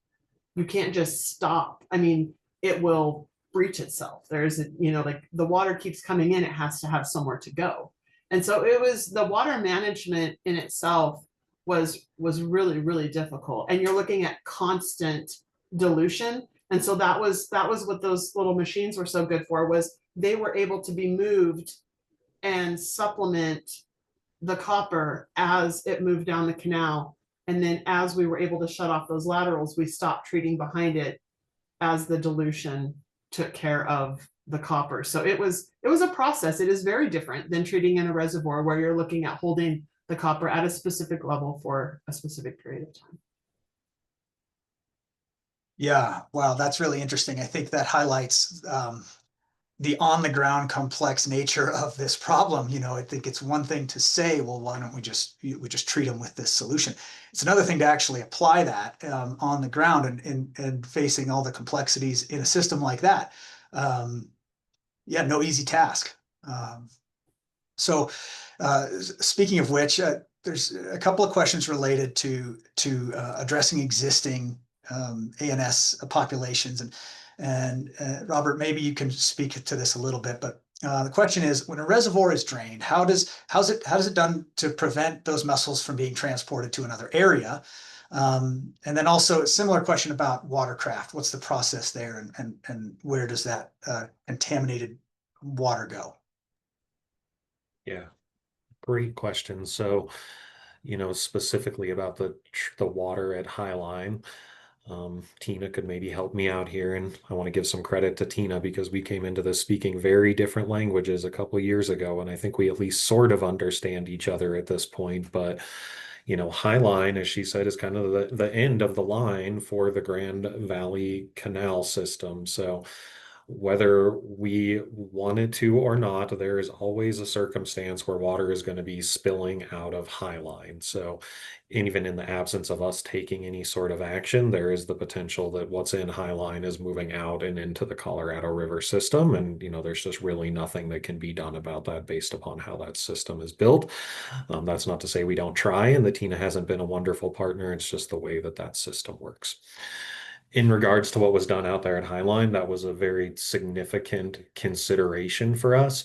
stop. I mean, it will breach itself. There's like the water keeps coming in, it has to have somewhere to go. And so it was, the water management in itself was really, really difficult. And you're looking at constant dilution. And so that was what those little machines were so good for, was they were able to be moved and supplement the copper as it moved down the canal. And then as we were able to shut off those laterals, we stopped treating behind it as the dilution took care of the copper. So it was a process. It is very different than treating in a reservoir where you're looking at holding the copper at a specific level for a specific period of time. Yeah, wow, that's really interesting. I think that highlights the on the ground complex nature of this problem. I think it's one thing to say, well, why don't we just treat them with this solution? It's another thing to actually apply that on the ground and facing all the complexities in a system like that. Yeah, no easy task. So, speaking of which, there's a couple of questions related to addressing existing ANS populations, and Robert, maybe you can speak to this a little bit. But the question is, when a reservoir is drained, how's it done to prevent those mussels from being transported to another area? And then also a similar question about watercraft. What's the process there, and where does that contaminated water go? Yeah, great question. So, specifically about the water at Highline, Tina could maybe help me out here, and I want to give some credit to Tina because we came into this speaking very different languages a couple of years ago, and I think we at least sort of understand each other at this point. But Highline, as she said, is kind of the end of the line for the Grand Valley Canal system. So whether we wanted to or not, there is always a circumstance where water is going to be spilling out of Highline. So even in the absence of us taking any sort of action, there is the potential that what's in Highline is moving out and into the Colorado River system. And, there's just really nothing that can be done about that based upon how that system is built. That's not to say we don't try, and the Tina hasn't been a wonderful partner. It's just the way that that system works. In regards to what was done out there at Highline, that was a very significant consideration for us.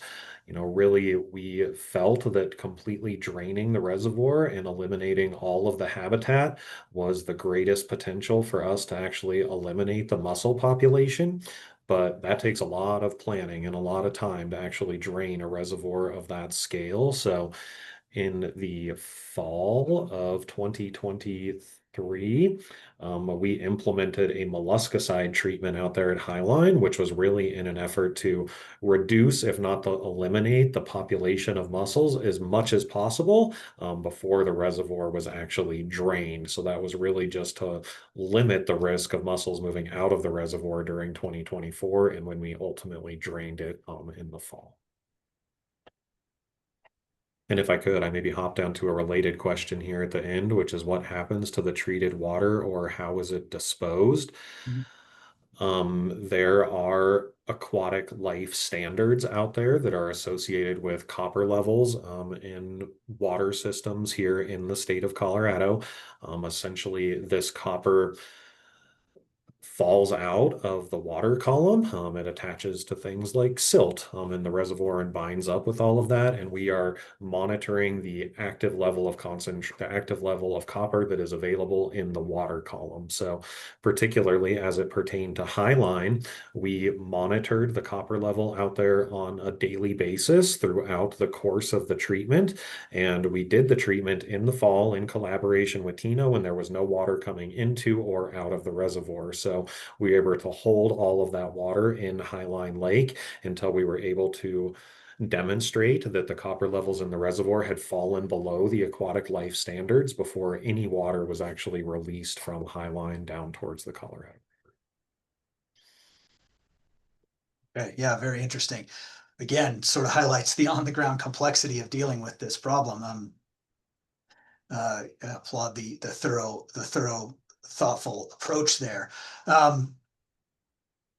Really, we felt that completely draining the reservoir and eliminating all of the habitat was the greatest potential for us to actually eliminate the mussel population. But that takes a lot of planning and a lot of time to actually drain a reservoir of that scale. So in the fall of 2023, we implemented a molluscicide treatment out there at Highline, which was really in an effort to reduce, if not to eliminate, the population of mussels as much as possible before the reservoir was actually drained. So that was really just to limit the risk of mussels moving out of the reservoir during 2024 and when we ultimately drained it in the fall. And if I could, I maybe hop down to a related question here at the end, which is what happens to the treated water or how is it disposed? Mhm. There are aquatic life standards out there that are associated with copper levels in water systems here in the state of Colorado. Essentially, this copper falls out of the water column. It attaches to things like silt in the reservoir and binds up with all of that. And we are monitoring the active level of the active level of copper that is available in the water column. So particularly as it pertained to Highline, we monitored the copper level out there on a daily basis throughout the course of the treatment. And we did the treatment in the fall in collaboration with Tina when there was no water coming into or out of the reservoir. So we were able to hold all of that water in Highline Lake until we were able to demonstrate that the copper levels in the reservoir had fallen below the aquatic life standards before any water was actually released from Highline down towards the Colorado. Yeah, very interesting. Again, sort of highlights the on-the-ground complexity of dealing with this problem. Applaud the thorough, thoughtful approach there.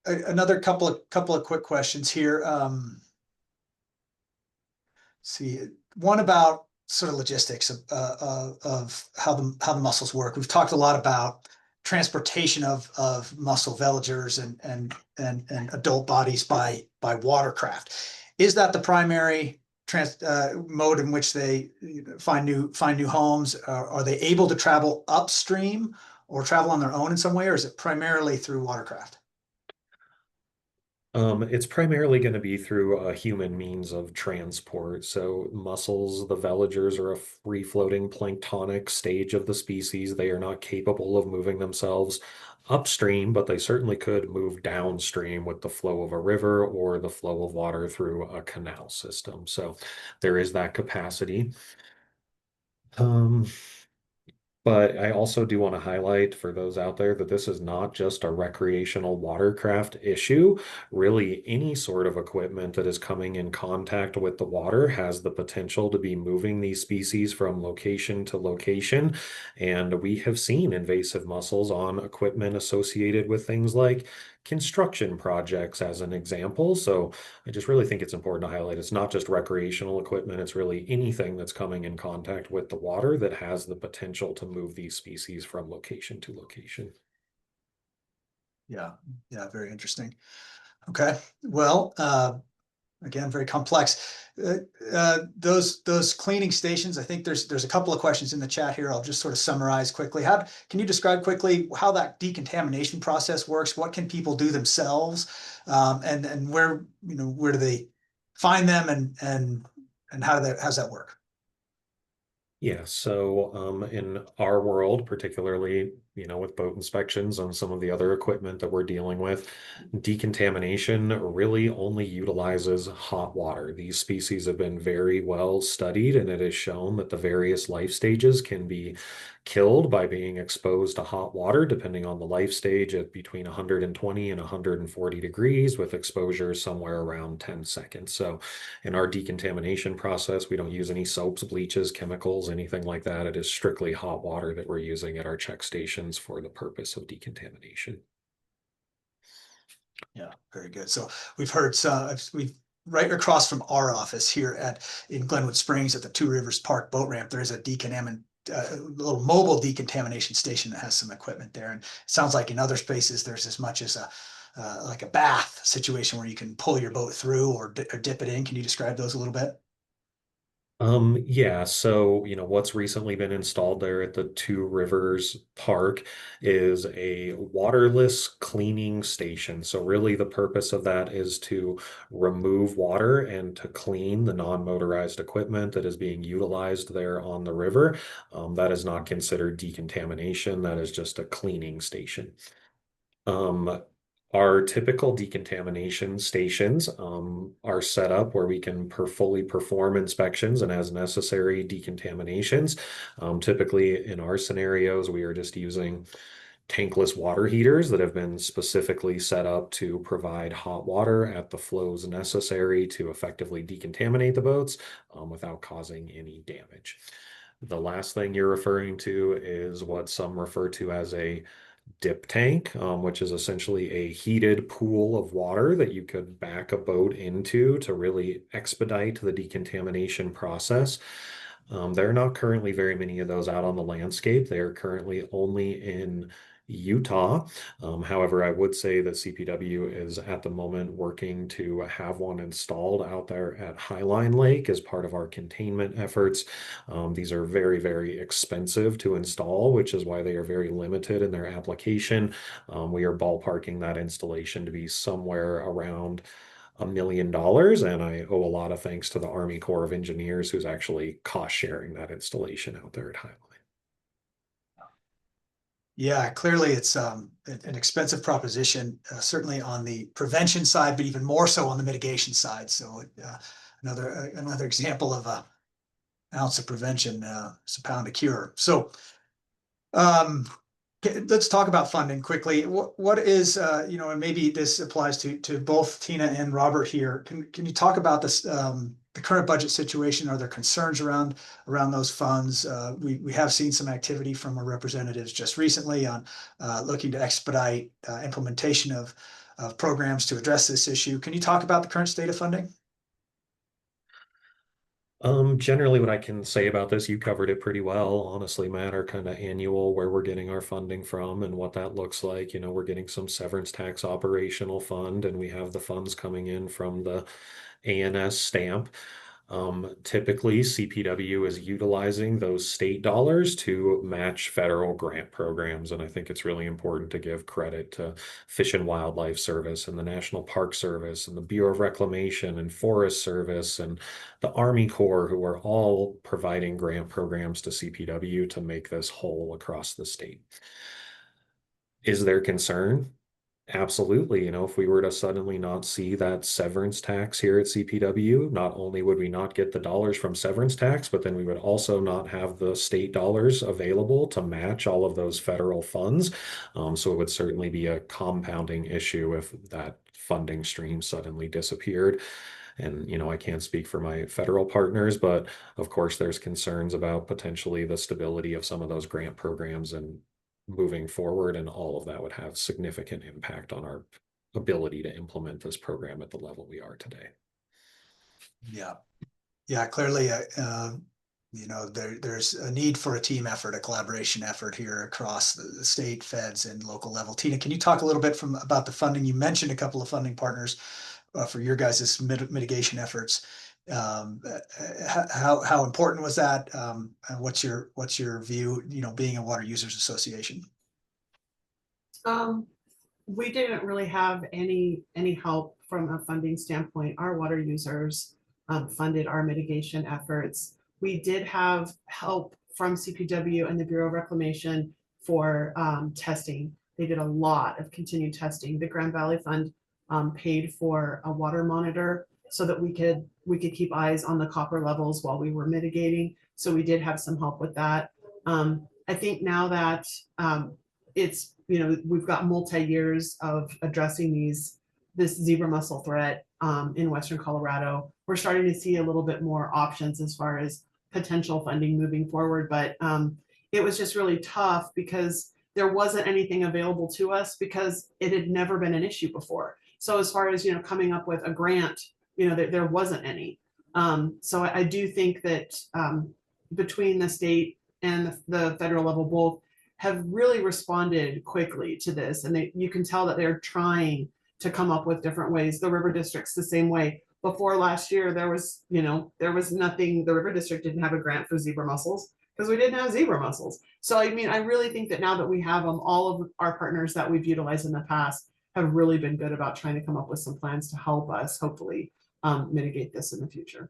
Another couple of quick questions here. See, one about sort of logistics of how the mussels work. We've talked a lot about transportation of mussel villagers and adult bodies by watercraft. Is that the primary mode in which they find new homes? Are they able to travel upstream or travel on their own in some way, or is it primarily through watercraft? It's primarily going to be through a human means of transport. So mussels, the veligers, are a free-floating planktonic stage of the species. They are not capable of moving themselves upstream, but they certainly could move downstream with the flow of a river or the flow of water through a canal system. So there is that capacity. Um, but I also do want to highlight for those out there that this is not just a recreational watercraft issue. Really, any sort of equipment that is coming in contact with the water has the potential to be moving these species from location to location. And we have seen invasive mussels on equipment associated with things like construction projects, as an example. So I just really think it's important to highlight it's not just recreational equipment, it's really anything that's coming in contact with the water that has the potential to move these species from location to location. Yeah, yeah, very interesting. Okay, well, again, very complex. Those cleaning stations, I think there's a couple of questions in the chat here. I'll just sort of summarize quickly. How can you describe quickly how that decontamination process works? What can people do themselves? And where, where do they find them and how's that work? Yeah, so in our world, particularly, with boat inspections on some of the other equipment that we're dealing with, decontamination really only utilizes hot water. These species have been very well studied, and it is shown that the various life stages can be killed by being exposed to hot water, depending on the life stage at between 120 and 140 degrees, with exposure somewhere around 10 seconds. So in our decontamination process, we don't use any soaps, bleaches, chemicals, anything like that. It is strictly hot water that we're using at our check stations for the purpose of decontamination. Yeah, very good. So we've heard we've right across from our office here in Glenwood Springs at the Two Rivers Park boat ramp, there is a little mobile decontamination station that has some equipment there. And it sounds like in other spaces there's as much as a like a bath situation where you can pull your boat through or dip it in. Can you describe those a little bit? Yeah, so what's recently been installed there at the Two Rivers Park is a waterless cleaning station. So really the purpose of that is to remove water and to clean the non-motorized equipment that is being utilized there on the river. That is not considered decontamination. That is just a cleaning station. Um, our typical decontamination stations are set up where we can fully perform inspections and, as necessary, decontaminations. Typically, in our scenarios, we are just using tankless water heaters that have been specifically set up to provide hot water at the flows necessary to effectively decontaminate the boats without causing any damage. The last thing you're referring to is what some refer to as a dip tank, which is essentially a heated pool of water that you could back a boat into to really expedite the decontamination process. There are not currently very many of those out on the landscape. They are currently only in Utah. However, I would say that CPW is at the moment working to have one installed out there at Highline Lake as part of our containment efforts. These are very, very expensive to install, which is why they are very limited in their application. We are ballparking that installation to be somewhere around $1 million, and I owe a lot of thanks to the Army Corps of Engineers, who's actually cost sharing that installation out there at Highline. Yeah, clearly it's an expensive proposition, certainly on the prevention side, but even more so on the mitigation side. So another example of a ounce of prevention is a pound of cure. So um, let's talk about funding quickly. What is and maybe this applies to both Tina and Robert here. Can you talk about this the current budget situation? Are there concerns around those funds? We have seen some activity from our representatives just recently on looking to expedite implementation of programs to address this issue. Can you talk about the current state of funding? Generally, what I can say about this, you covered it pretty well. Honestly, Matt, our kind of annual where we're getting our funding from and what that looks like. We're getting some severance tax operational fund, and we have the funds coming in from the ANS stamp. Typically, CPW is utilizing those state dollars to match federal grant programs. And I think it's really important to give credit to Fish and Wildlife Service and the National Park Service and the Bureau of Reclamation and Forest Service and the Army Corps, who are all providing grant programs to CPW to make this whole across the state. Is there concern? Absolutely. You know, if we were to suddenly not see that severance tax here at CPW, not only would we not get the dollars from severance tax, but then we would also not have the state dollars available to match all of those federal funds. So it would certainly be a compounding issue if that funding stream suddenly disappeared. And, you know, I can't speak for my federal partners, but of course, there's concerns about potentially the stability of some of those grant programs and moving forward, and all of that would have significant impact on our ability to implement this program at the level we are today. Yeah, yeah, clearly, there's a need for a team effort, a collaboration effort here across the state, feds, and local level. Tina, can you talk a little bit about the funding? You mentioned a couple of funding partners for your guys' mitigation efforts. How important was that? And what's your view? Being a water users association. We didn't really have any help from a funding standpoint. Our water users funded our mitigation efforts. We did have help from CPW and the Bureau of Reclamation for testing. They did a lot of continued testing. The Grand Valley Fund paid for a water monitor so that we could keep eyes on the copper levels while we were mitigating. So we did have some help with that. I think now that it's, we've got multi-years of addressing this zebra mussel threat in Western Colorado. We're starting to see a little bit more options as far as potential funding moving forward, but it was just really tough because there wasn't anything available to us because it had never been an issue before. So as far as, coming up with a grant, there wasn't any. So I do think that between the state and the federal level both have really responded quickly to this. And you can tell that they're trying to come up with different ways. The river district's the same way. Before last year, there was nothing. The river district didn't have a grant for zebra mussels because we didn't have zebra mussels. So, I mean, I really think that now that we have them, all of our partners that we've utilized in the past have really been good about trying to come up with some plans to help us hopefully mitigate this in the future.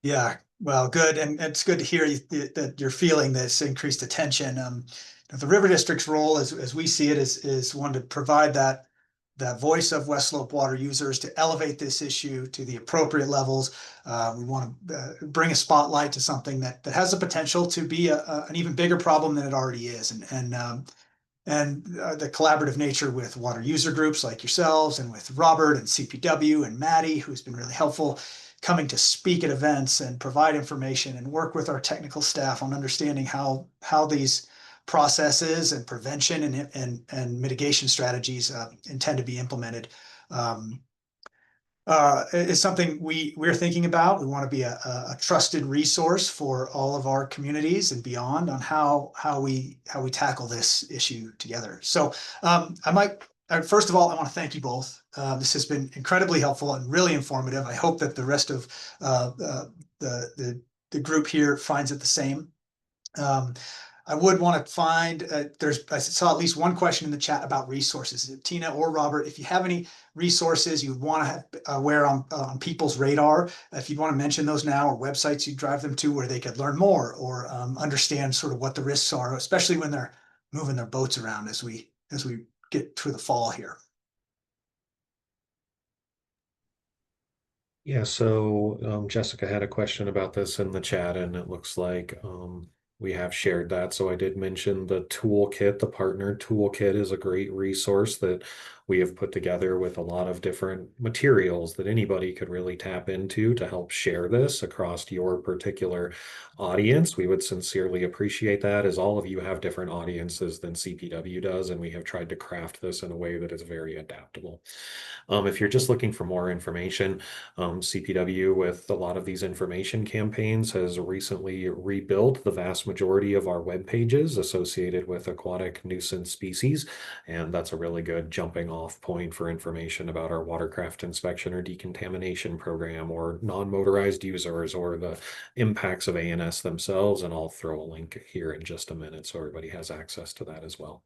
Yeah, well, good. And it's good to hear that you're feeling this increased attention. The River District's role, as we see it, is one to provide that voice of West Slope water users to elevate this issue to the appropriate levels. We want to bring a spotlight to something that has the potential to be an even bigger problem than it already is. And the collaborative nature with water user groups like yourselves and with Robert and CPW and Maddie, who's been really helpful, coming to speak at events and provide information and work with our technical staff on understanding how these processes and prevention and mitigation strategies intend to be implemented. Is something we're thinking about. We want to be a trusted resource for all of our communities and beyond on how we tackle this issue together. So first of all, I want to thank you both. This has been incredibly helpful and really informative. I hope that the rest of the group here finds it the same. I would want to find, I saw at least one question in the chat about resources. Tina or Robert, if you have any resources you want to have aware on people's radar, if you want to mention those now, or websites you drive them to where they could learn more or understand sort of what the risks are, especially when they're moving their boats around as we get to the fall here. Yeah, so Jessica had a question about this in the chat, and it looks like we have shared that. So I did mention the toolkit. The partner toolkit is a great resource that we have put together with a lot of different materials that anybody could really tap into to help share this across your particular audience. We would sincerely appreciate that, as all of you have different audiences than CPW does, and we have tried to craft this in a way that is very adaptable. If you're just looking for more information, CPW, with a lot of these information campaigns, has recently rebuilt the vast majority of our web pages associated with aquatic nuisance species. And that's a really good jumping off point for information about our watercraft inspection or decontamination program, or non-motorized users, or the impacts of ANS themselves. And I'll throw a link here in just a minute so everybody has access to that as well.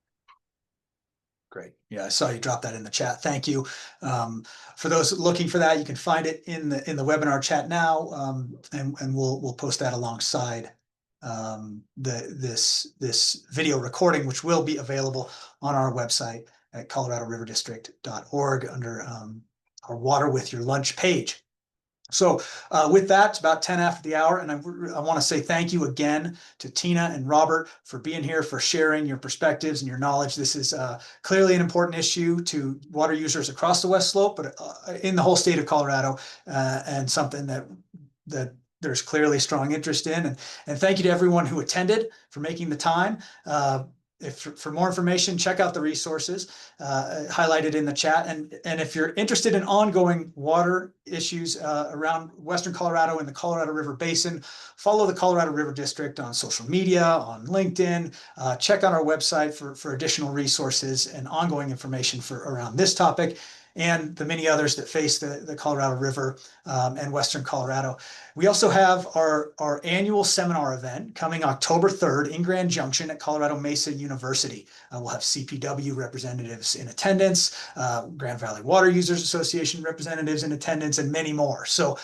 Great. Yeah, I saw you drop that in the chat. Thank you. For those looking for that, you can find it in the webinar chat now, and we'll post that alongside this video recording, which will be available on our website at coloradoriverdistrict.org under our Water with Your Lunch page. So with that, it's about 10 after the hour, and I want to say thank you again to Tina and Robert for being here, for sharing your perspectives and your knowledge. This is clearly an important issue to water users across the West Slope, but in the whole state of Colorado, and something that there's clearly strong interest in. And thank you to everyone who attended for making the time. For more information, check out the resources highlighted in the chat. And if you're interested in ongoing water issues around Western Colorado and the Colorado River Basin, follow the Colorado River District on social media, on LinkedIn. Check out our website for additional resources and ongoing information around this topic and the many others that face the Colorado River and Western Colorado. We also have our annual seminar event coming October 3rd in Grand Junction at Colorado Mesa University. We'll have CPW representatives in attendance, Grand Valley Water Users Association representatives in attendance, and many more. So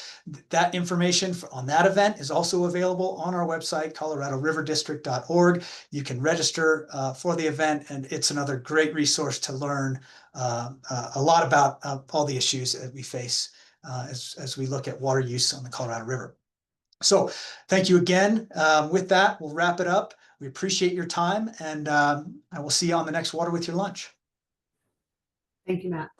that information on that event is also available on our website, coloradoriverdistrict.org. You can register for the event, and it's another great resource to learn a lot about all the issues that we face as we look at water use on the Colorado River. So thank you again. With that, we'll wrap it up. We appreciate your time, and I will see you on the next Water with Your Lunch. Thank you, Matt.